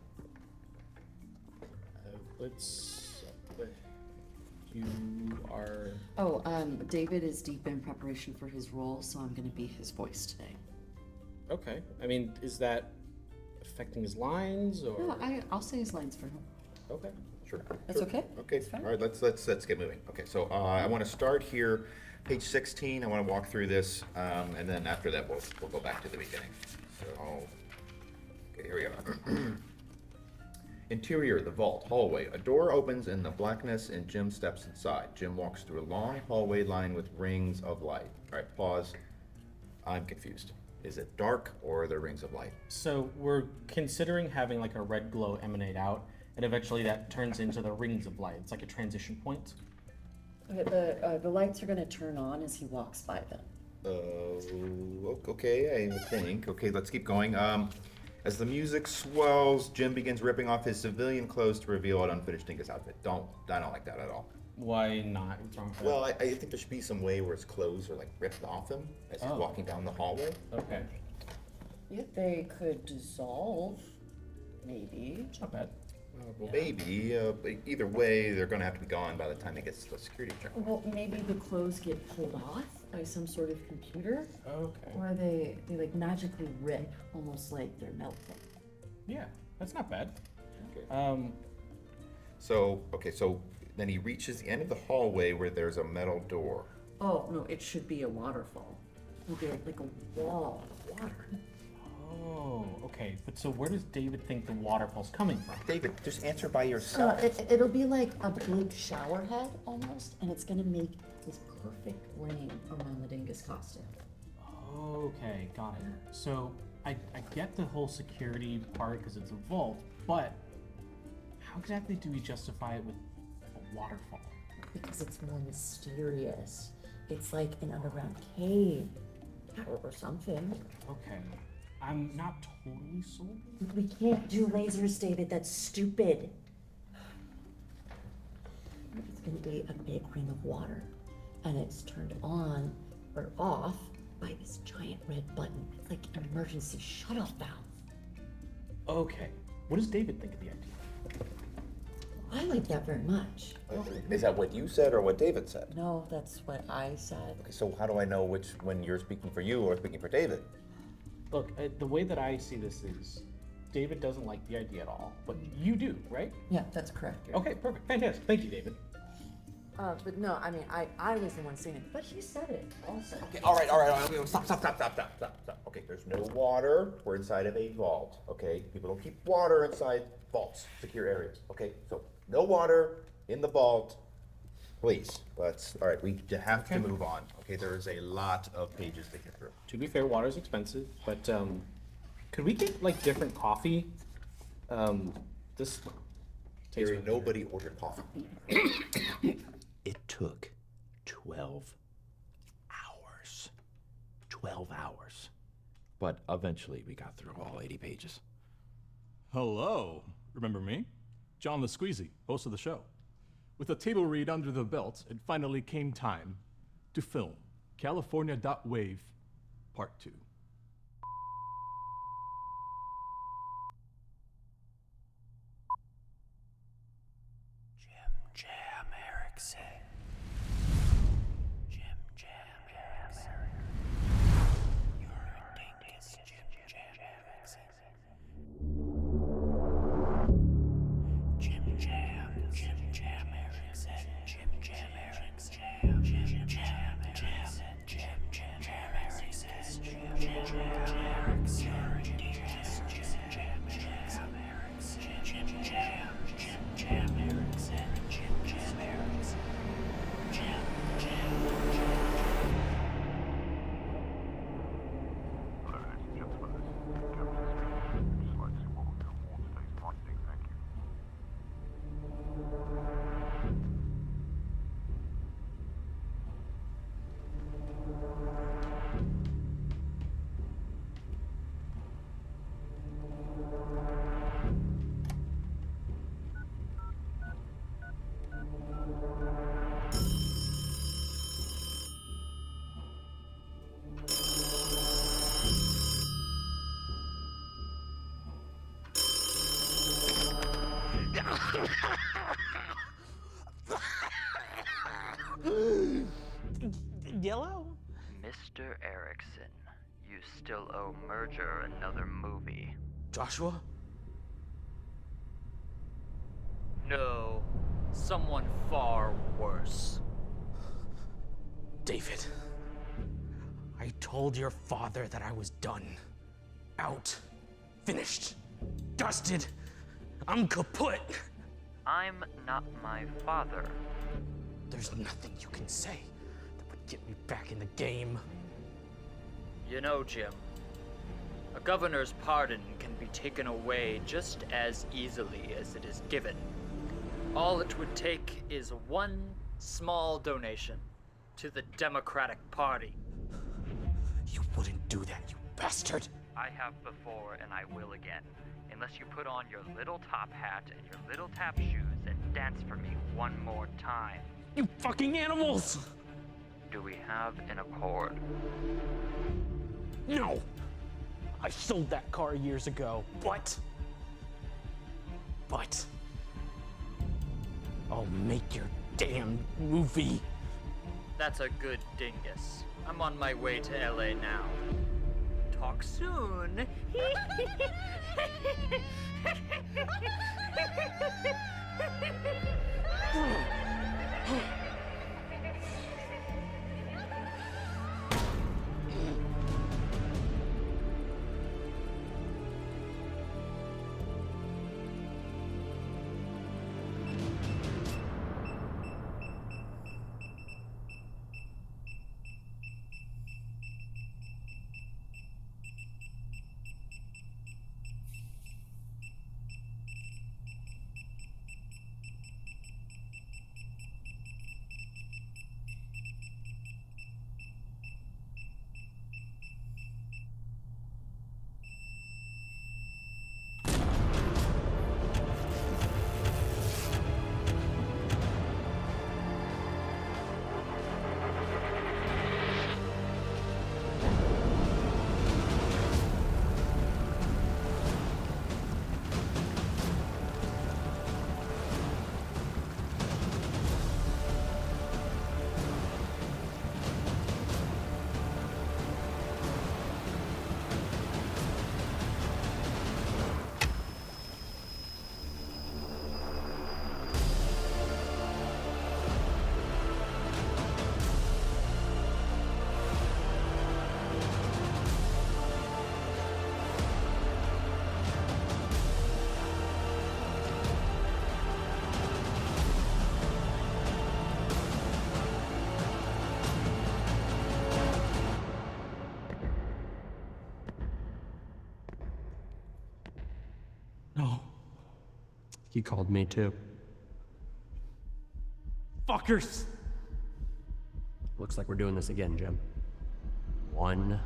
You are... Oh, David is deep in preparation for his role, so I'm going to be his voice today. Okay. I mean, is that affecting his lines, or...? No, I'll say his lines for him. Okay. Sure. That's okay? Okay. All right, let's get moving. Okay, so I want to start here, page 16. I want to walk through this, and then after that, we'll go back to the beginning. So, okay, here we go. Interior, the vault, hallway. A door opens in the blackness and Jim steps inside. Jim walks through a long hallway lined with rings of light. All right, pause. I'm confused. Is it dark or are there rings of light? So we're considering having like a red glow emanate out, and eventually that turns into the rings of light. It's like a transition point. Okay, the lights are going to turn on as he walks by them. Okay, I think. Okay, let's keep going. As the music swells, Jim begins ripping off his civilian clothes to reveal an unfinished dingus outfit. I don't like that at all. Why not? What's wrong with that? Well, I think there should be some way where his clothes are like ripped off him as he's walking down the hallway. Okay. Yeah, they could dissolve, maybe. It's not bad. Well, maybe. But either way, they're going to have to be gone by the time he gets to the security check. Well, maybe the clothes get pulled off by some sort of computer. Okay. Or they like magically rip, almost like they're melting. Yeah, that's not bad. Okay. So then he reaches the end of the hallway where there's a metal door. Oh no, it should be a waterfall. It'll be like a wall of water. Oh, okay. But so where does David think the waterfall's coming from? David, just answer by yourself. It'll be like a big shower head almost, and it's gonna make this perfect ring around the dingus costume. Okay, got it. So I get the whole security part because it's a vault, but how exactly do we justify it with a waterfall? Because it's more mysterious. It's like an underground cave or something. Okay. I'm not totally sold. We can't do lasers, David. That's stupid. It's gonna be a big ring of water, and it's turned on or off by this giant red button. It's like an emergency shut-off valve. Okay. What does David think of the idea? I like that very much. Is that what you said or what David said? No, that's what I said. Okay, so how do I know when you're speaking for you or speaking for David? Look, the way that I see this is David doesn't like the idea at all, but you do, right? Yeah, that's correct. Okay, perfect. Fantastic. Thank you, David. But no, I mean, I was the one saying it, but he said it also. Okay, all right. Okay, stop. Okay, there's no water. We're inside of a vault. Okay, people don't keep water inside vaults, secure areas. Okay, so no water in the vault. Please, all right, we have to move on. Okay, there is a lot of pages to get through. To be fair, water's expensive, but could we get like different coffee? This tastes really nobody ordered coffee. It took 12 hours. 12 hours. But eventually we got through all 80 pages. Hello. Remember me? John the Squeezy, host of the show. With a table read under the belt, it finally came time to film California.wav Part 2. Jam Erickson. Jim Erickson. You're a dingus, Jim Erickson. Jim Erickson. Jim Erickson. Jim Erickson. Yellow? Mr. Erickson, you still owe Merger another movie. Joshua? No, someone far worse. David, I told your father that I was done. Out. Finished. Dusted. I'm kaput. I'm not my father. There's nothing you can say that would get me back in the game. You know, Jim, a governor's pardon can be taken away just as easily as it is given. All it would take is one small donation to the Democratic Party. You wouldn't do that, you bastard. I have before and I will again, unless you put on your little top hat and your little tap shoes and dance for me one more time. You fucking animals! Do we have an accord? No! I sold that car years ago, but I'll make your damn movie. That's a good dingus. I'm on my way to LA now. Talk soon. No. He called me too. Fuckers! Looks like we're doing this again, Jim. One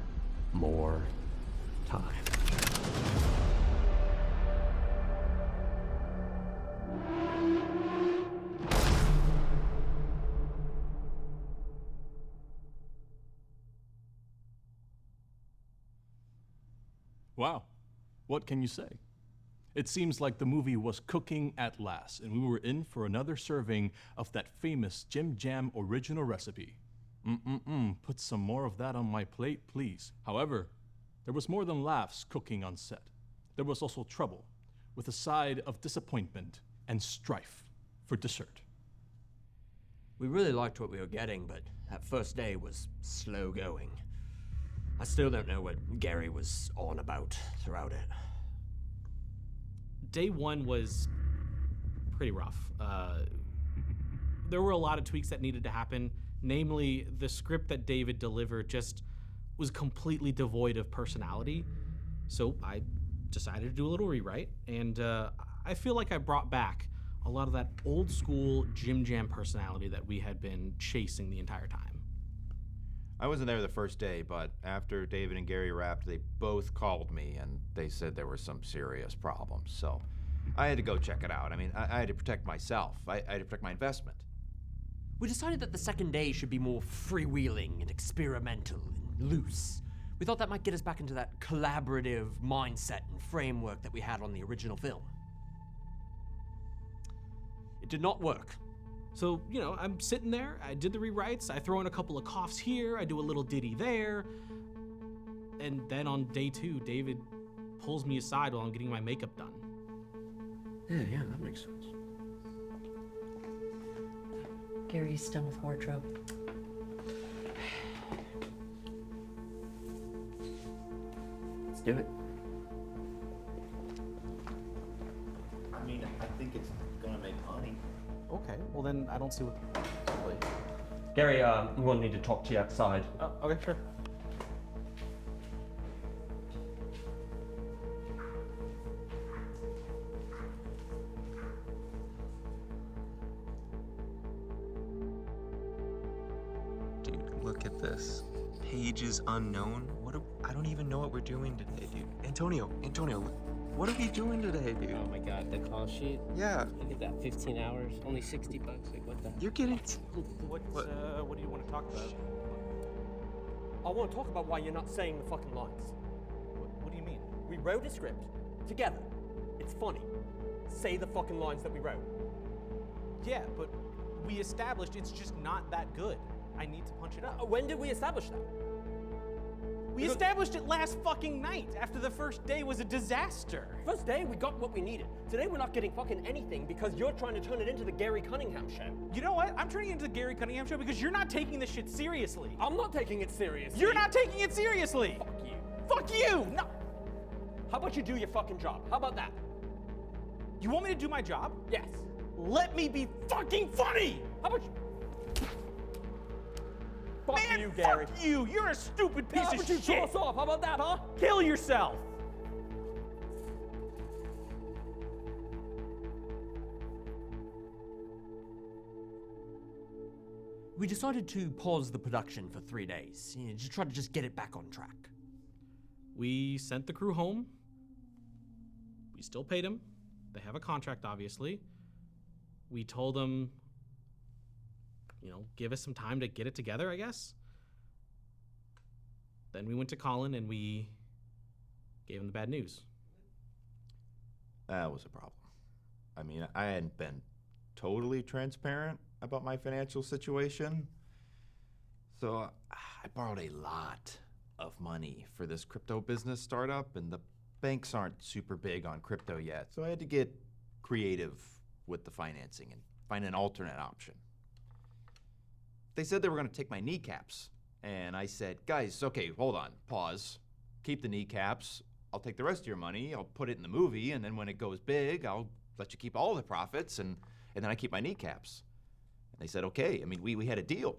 more time. Wow. What can you say? It seems like the movie was cooking at last, and we were in for another serving of that famous Jim Jam original recipe. Put some more of that on my plate, please. However, there was more than laughs cooking on set. There was also trouble, with a side of disappointment and strife for dessert. We really liked what we were getting, but that first day was slow going. I still don't know what Gary was on about throughout it. Day one was pretty rough. There were a lot of tweaks that needed to happen. Namely, the script that David delivered just was completely devoid of personality. So I decided to do a little rewrite, and I feel like I brought back a lot of that old school Jim Jam personality that we had been chasing the entire time. I wasn't there the first day, but after David and Gary wrapped, they both called me and they said there were some serious problems. So I had to go check it out. I mean, I had to protect myself. I had to protect my investment. We decided that the second day should be more freewheeling and experimental and loose. We thought that might get us back into that collaborative mindset and framework that we had on the original film. It did not work. So, you know, I'm sitting there, I did the rewrites, I throw in a couple of coughs here, I do a little ditty there, and then on day two, David pulls me aside while I'm getting my makeup done. Yeah, that makes sense. Gary's done with wardrobe. Let's do it. I mean, I think it's gonna make money. Okay, well then I don't see what. Gary, I'm going to need to talk to you outside. Oh, okay, sure. Dude, look at this. Pages unknown. I don't even know what we're doing today, dude. Antonio, what are we doing today, dude? Oh my god, the call sheet? Yeah. Look at that, 15 hours, only $60. Like, what the? You're getting. What do you want to talk about? I want to talk about why you're not saying the fucking lines. What do you mean? We wrote a script together. It's funny. Say the fucking lines that we wrote. Yeah, but we established it's just not that good. I need to punch it up. When did we establish that? We established it last fucking night after the first day was a disaster. First day, we got what we needed. Today, we're not getting fucking anything because you're trying to turn it into the Gary Cunningham show. You know what? I'm turning it into the Gary Cunningham show because you're not taking this shit seriously. I'm not taking it seriously. You're not taking it seriously. Fuck you. Fuck you. No. How about you do your fucking job? How about that? You want me to do my job? Yes. Let me be fucking funny. How about you? Fuck Man, you, Gary. Fuck you. You're a stupid piece How of about you shit. toss off? How about that, huh? Kill yourself. We decided to pause the production for 3 days, to try to just get it back on track. We sent the crew home. We still paid them. They have a contract, obviously. We told them, give us some time to get it together, I guess. Then we went to Colin and we gave him the bad news. That was a problem. I mean, I hadn't been totally transparent about my financial situation. So I borrowed a lot of money for this crypto business startup, and the banks aren't super big on crypto yet. So I had to get creative with the financing and find an alternate option. They said they were going to take my kneecaps. And I said, guys, okay, hold on, pause. Keep the kneecaps. I'll take the rest of your money. I'll put it in the movie. And then when it goes big, I'll let you keep all the profits. And then I keep my kneecaps. And they said, okay. I mean, we had a deal.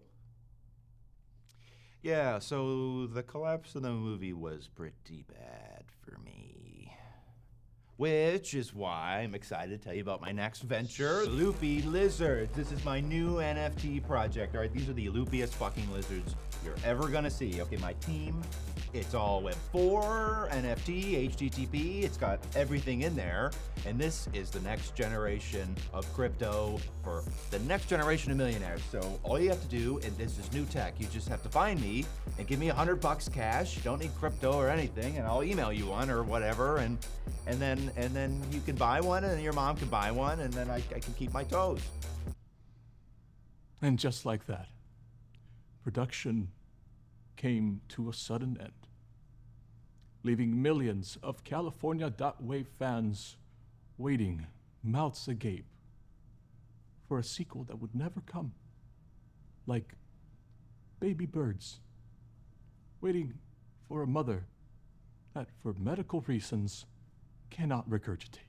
Yeah, so the collapse of the movie was pretty bad for me. Which is why I'm excited to tell you about my next venture, Loopy Lizards. This is my new NFT project. All right, these are the loopiest fucking lizards you're ever gonna see. Okay, my team, it's all Web 4, NFT, HTTP. It's got everything in there. And this is the next generation of crypto for the next generation of millionaires. So all you have to do, and this is new tech, you just have to find me and give me $100 cash. You don't need crypto or anything, and I'll email you one or whatever. And then you can buy one, and your mom can buy one, and then I can keep my toes. And just like that, production came to a sudden end, leaving millions of California.wav fans waiting, mouths agape, for a sequel that would never come. Like baby birds, waiting for a mother that, for medical reasons, cannot regurgitate.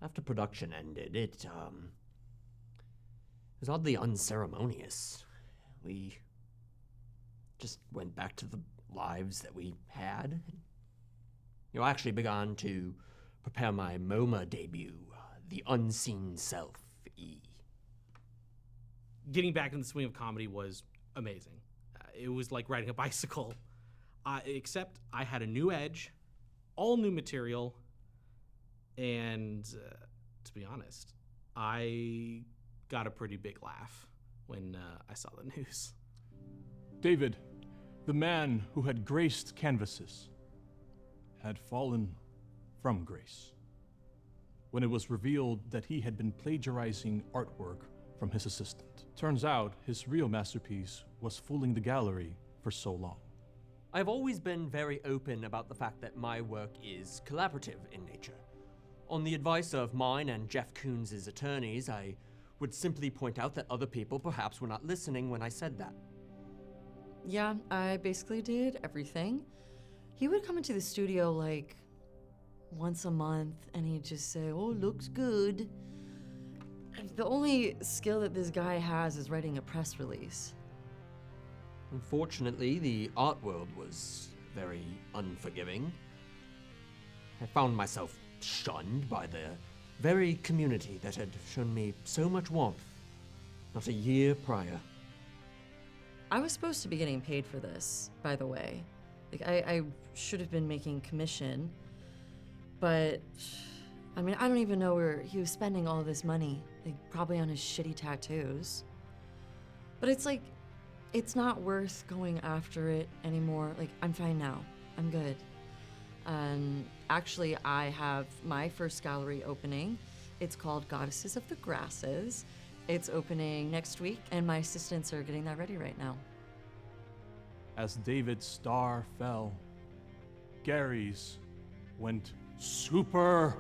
After production ended, it was oddly unceremonious. We just went back to the lives that we had. I actually began to prepare my MoMA debut, The Unseen Self, E. Getting back in the swing of comedy was amazing. It was like riding a bicycle, except I had a new edge, all new material, and to be honest, I got a pretty big laugh when I saw the news. David, the man who had graced canvases, had fallen from grace when it was revealed that he had been plagiarizing artwork from his assistant. Turns out his real masterpiece was fooling the gallery for so long. I've always been very open about the fact that my work is collaborative in nature. On the advice of mine and Jeff Koons' attorneys, I would simply point out that other people perhaps were not listening when I said that. Yeah, I basically did everything. He would come into the studio like once a month and he'd just say, "Oh, looks good." And the only skill that this guy has is writing a press release. Unfortunately, the art world was very unforgiving. I found myself shunned by the very community that had shown me so much warmth not a year prior. I was supposed to be getting paid for this, by the way. Like, I should have been making commission, but I mean, I don't even know where he was spending all this money. Like, probably on his shitty tattoos. But it's like, it's not worth going after it anymore. Like, I'm fine now. I'm good. And actually, I have my first gallery opening. It's called Goddesses of the Grasses. It's opening next week, and my assistants are getting that ready right now. As David's star fell, Gary's went supernova.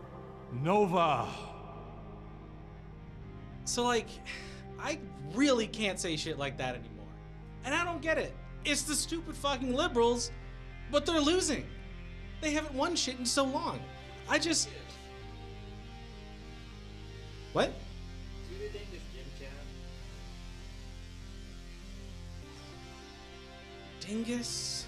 So, like, I really can't say shit like that anymore. And I don't get it. It's the stupid fucking liberals, but they're losing. They haven't won shit in so long. I just... What? Do you think this Jim Jam? Dingus.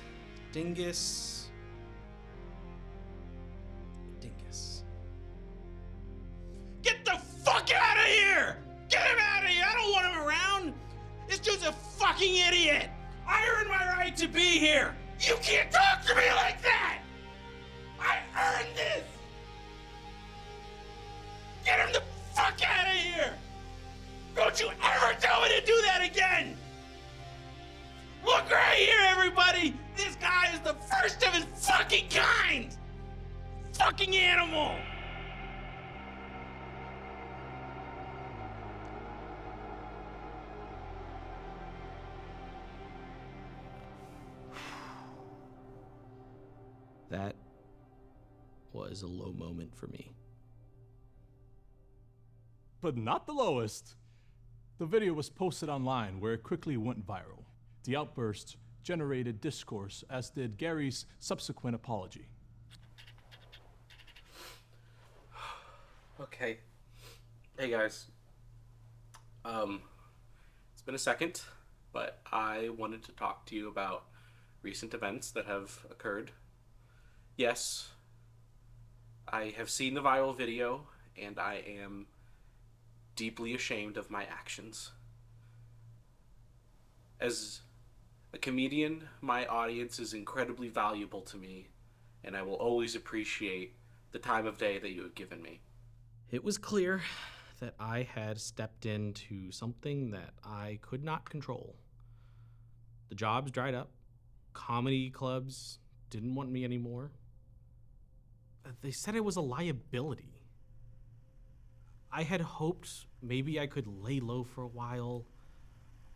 Get the fuck out of here! Get him out of here! I don't want him around! This dude's a fucking idiot! I earned my right to be here! You can't talk to me like that! I earned this! Get him the fuck out of here! Don't you ever tell me to do that again! Look right here, everybody! This guy is the first of his fucking kind! Fucking animal! That was a low moment for me. But not the lowest. The video was posted online where it quickly went viral. The outburst generated discourse, as did Gary's subsequent apology. Okay. Hey guys. It's been a second, but I wanted to talk to you about recent events that have occurred. Yes, I have seen the viral video, and I am deeply ashamed of my actions. As a comedian, my audience is incredibly valuable to me, and I will always appreciate the time of day that you have given me. It was clear that I had stepped into something that I could not control. The jobs dried up. Comedy clubs didn't want me anymore. They said I was a liability. I had hoped maybe I could lay low for a while,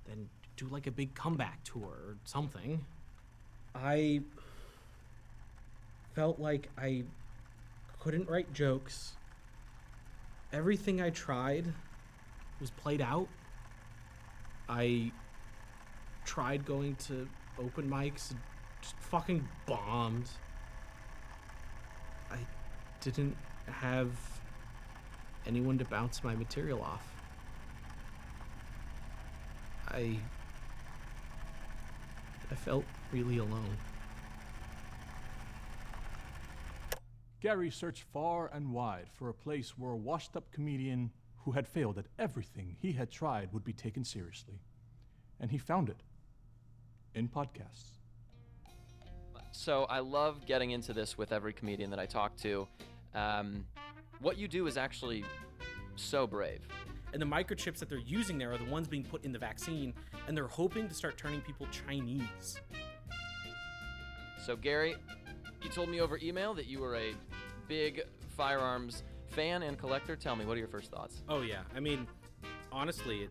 then do like a big comeback tour or something. I felt like I couldn't write jokes. Everything I tried was played out. I tried going to open mics and just fucking bombed. I didn't have anyone to bounce my material off. I felt really alone. Gary searched far and wide for a place where a washed-up comedian who had failed at everything he had tried would be taken seriously. And he found it in podcasts. So I love getting into this with every comedian that I talk to. What you do is actually so brave. And the microchips that they're using there are the ones being put in the vaccine, and they're hoping to start turning people Chinese. So Gary, you told me over email that you were a big firearms fan and collector. Tell me, what are your first thoughts? Oh yeah, I mean, honestly,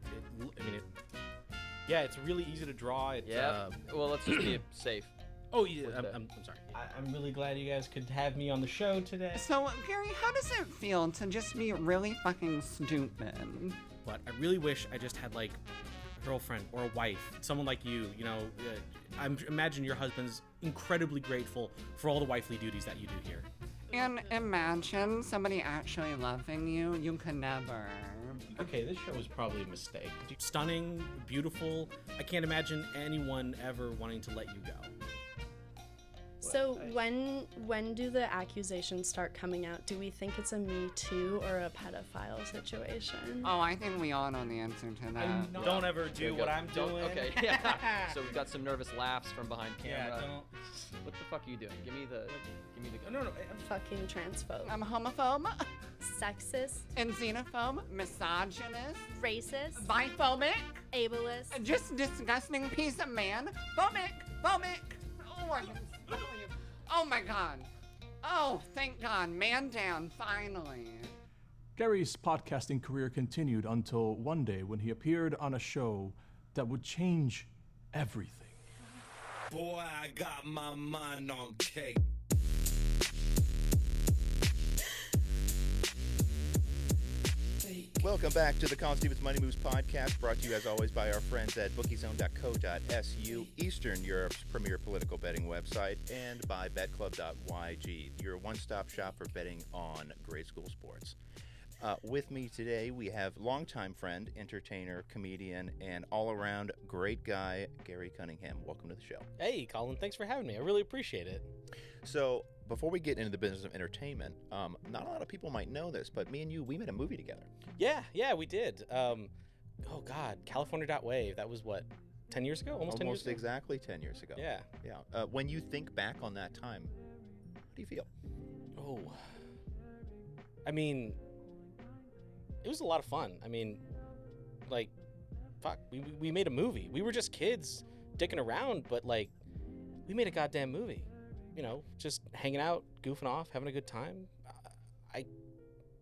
yeah, it's really easy to draw. It's, yeah. Well, let's just be safe. Oh yeah, I'm sorry. I'm really glad you guys could have me on the show today. So, Gary, how does it feel to just be really fucking stupid? But I really wish I just had like a girlfriend or a wife, someone like you. You know, I imagine your husband's incredibly grateful for all the wifely duties that you do here. And imagine somebody actually loving you. You could never. Okay, this show was probably a mistake. Stunning, beautiful. I can't imagine anyone ever wanting to let you go. So when do the accusations start coming out? Do we think it's a Me Too or a pedophile situation? Oh, I think we all know the answer to that. Don't ever do what I'm doing. Okay, yeah. So we've got some nervous laughs from behind camera. Yeah, don't. What the fuck are you doing? Give me the. No. I'm fucking transphobe. I'm homophobe. Sexist. And xenophobe. Misogynist. Racist. Biphobic. Ableist. Just disgusting piece of man. Phobic. Oh, I can smell you. Oh my god. Oh, thank God. Man down, finally. Gary's podcasting career continued until one day when he appeared on a show that would change everything. Boy, I got my mind on cake. Welcome back to the Colin Stevens Money Moves podcast, brought to you as always by our friends at bookiezone.co.su, Eastern Europe's premier political betting website, and by betclub.yg, your one-stop shop for betting on grade school sports. With me today, we have longtime friend, entertainer, comedian, and all-around great guy, Gary Cunningham. Welcome to the show. Hey, Colin, thanks for having me. I really appreciate it. So, before we get into the business of entertainment, not a lot of people might know this, but me and you, we made a movie together. Yeah, we did. Oh, God, California.wav. That was, what, 10 years ago? Almost 10 years ago? Almost exactly 10 years ago. Yeah. When you think back on that time, how do you feel? Oh, I mean, it was a lot of fun. I mean, like, fuck, we made a movie. We were just kids dicking around, but, like, we made a goddamn movie. You know, just hanging out, goofing off, having a good time.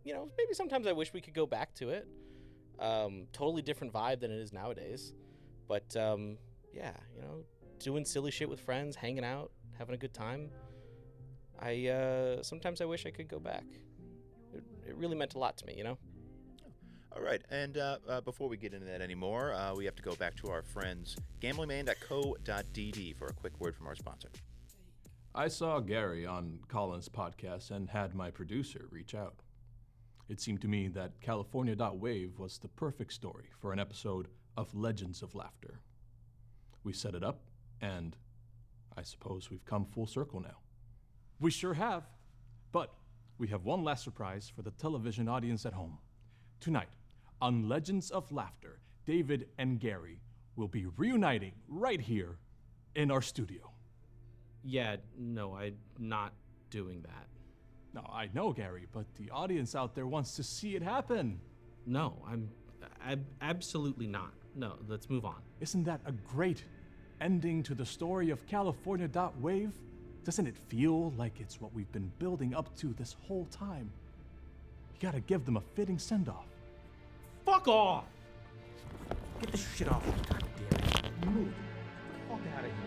Maybe sometimes I wish we could go back to it. Totally different vibe than it is nowadays. But, doing silly shit with friends, hanging out, having a good time. Sometimes I wish I could go back. It really meant a lot to me, you know? All right, and before we get into that anymore, we have to go back to our friends, gamblingman.co.dd, for a quick word from our sponsor. I saw Gary on Colin's podcast and had my producer reach out. It seemed to me that California.wav was the perfect story for an episode of Legends of Laughter. We set it up, and I suppose we've come full circle now. We sure have, but we have one last surprise for the television audience at home. Tonight, on Legends of Laughter, David and Gary will be reuniting right here in our studio. Yeah, no, I'm not doing that. No, I know, Gary, but the audience out there wants to see it happen. No, I'm absolutely not. No, let's move on. Isn't that a great ending to the story of California.wav? Doesn't it feel like it's what we've been building up to this whole time? You gotta give them a fitting send-off. Fuck off! Get this shit off. God damn it. Move. Get the fuck out of here.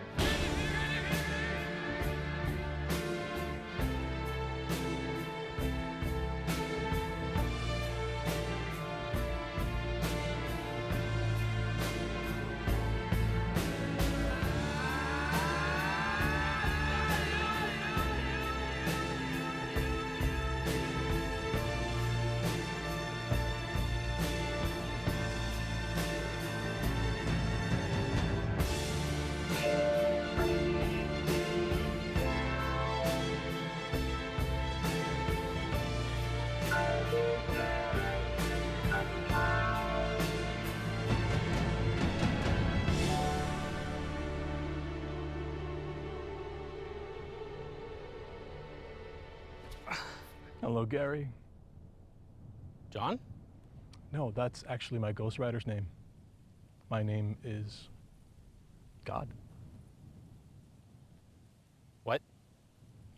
Hello, Gary. John? No, that's actually my ghostwriter's name. My name is God. What?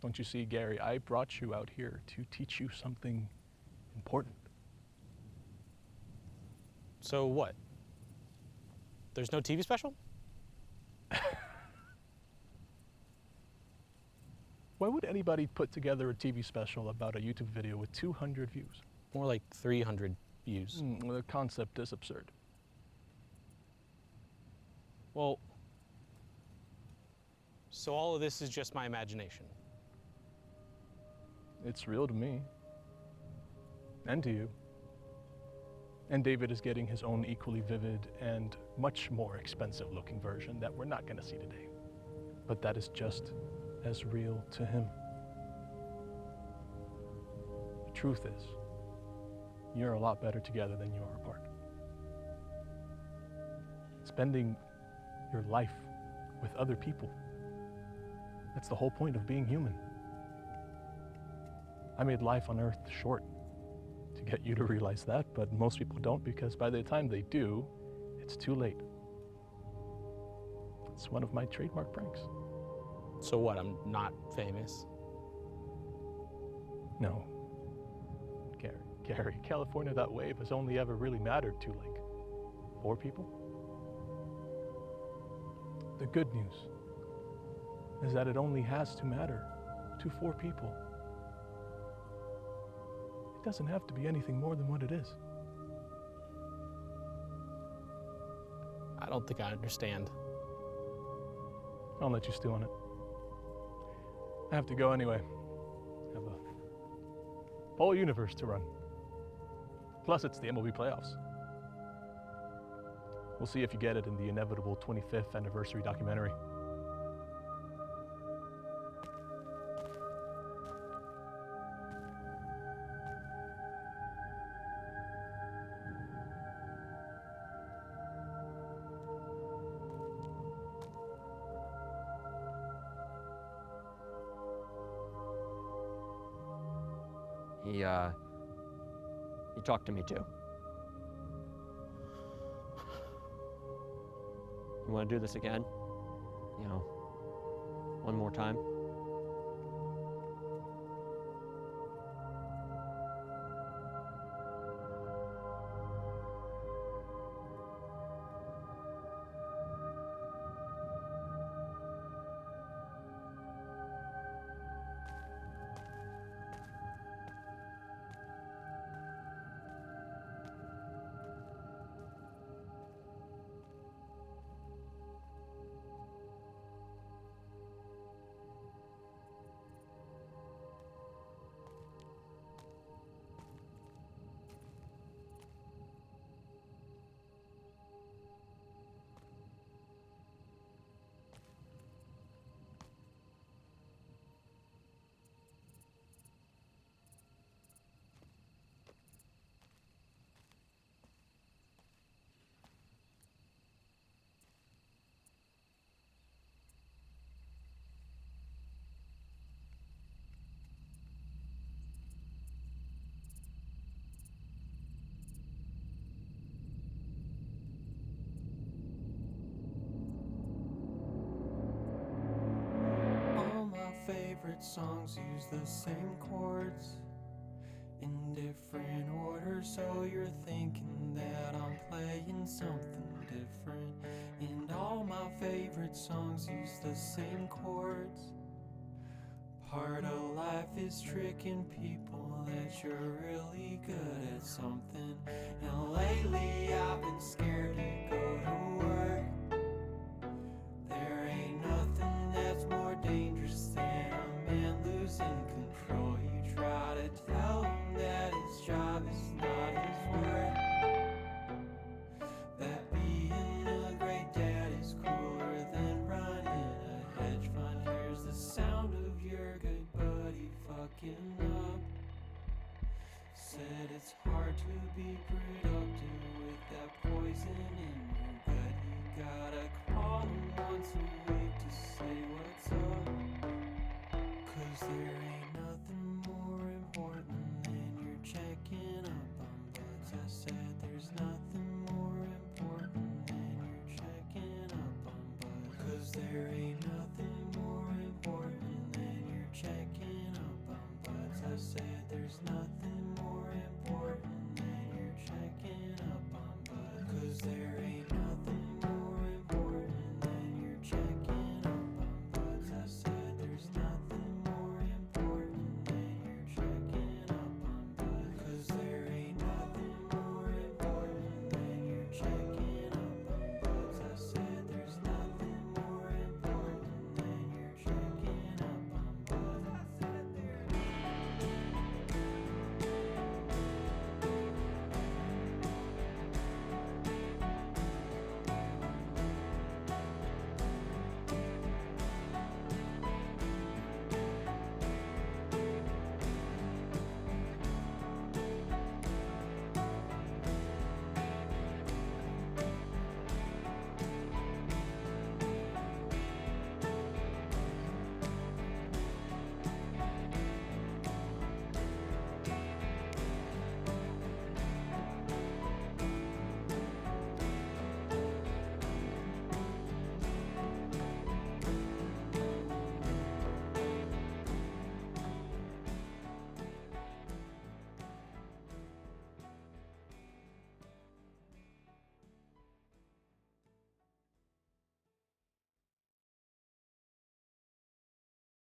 Don't you see, Gary, I brought you out here to teach you something important. So what? There's no TV special? Why would anybody put together a TV special about a YouTube video with 200 views? More like 300 views. Well, the concept is absurd. Well, so all of this is just my imagination. It's real to me. And to you. And David is getting his own equally vivid and much more expensive looking version that we're not going to see today. But that is just as real to him. The truth is, you're a lot better together than you are apart. Spending your life with other people, that's the whole point of being human. I made life on Earth short to get you to realize that, but most people don't, because by the time they do, it's too late. It's one of my trademark pranks. So what, I'm not famous? No. Gary, California.wav has only ever really mattered to, like, 4 people. The good news is that it only has to matter to 4 people. It doesn't have to be anything more than what it is. I don't think I understand. I'll let you stew on it. I have to go anyway. I have a whole universe to run. Plus, it's the MLB playoffs. We'll see if you get it in the inevitable 25th anniversary documentary. He talked to me too. You want to do this again? You know, one more time? All my favorite songs use the same chords in different order, so you're thinking that I'm playing something different. And all my favorite songs use the same chords. Part of life is tricking people that you're really good at something. And lately I've been scared to go to work. There ain't nothing that's more dangerous than a man losing control. You try to tell him that his job is not his work, that being a great dad is cooler than running a hedge fund. Here's the sound of your good buddy fucking up. Said it's hard to be productive with that poison in your gut. You gotta call him once a week to say what's up. 'Cause there ain't nothing more important than you're checking up on buds. I said there's nothing more important than you're checking up on buds. 'Cause there ain't nothing more important than you're checking up on buds. I said there's nothing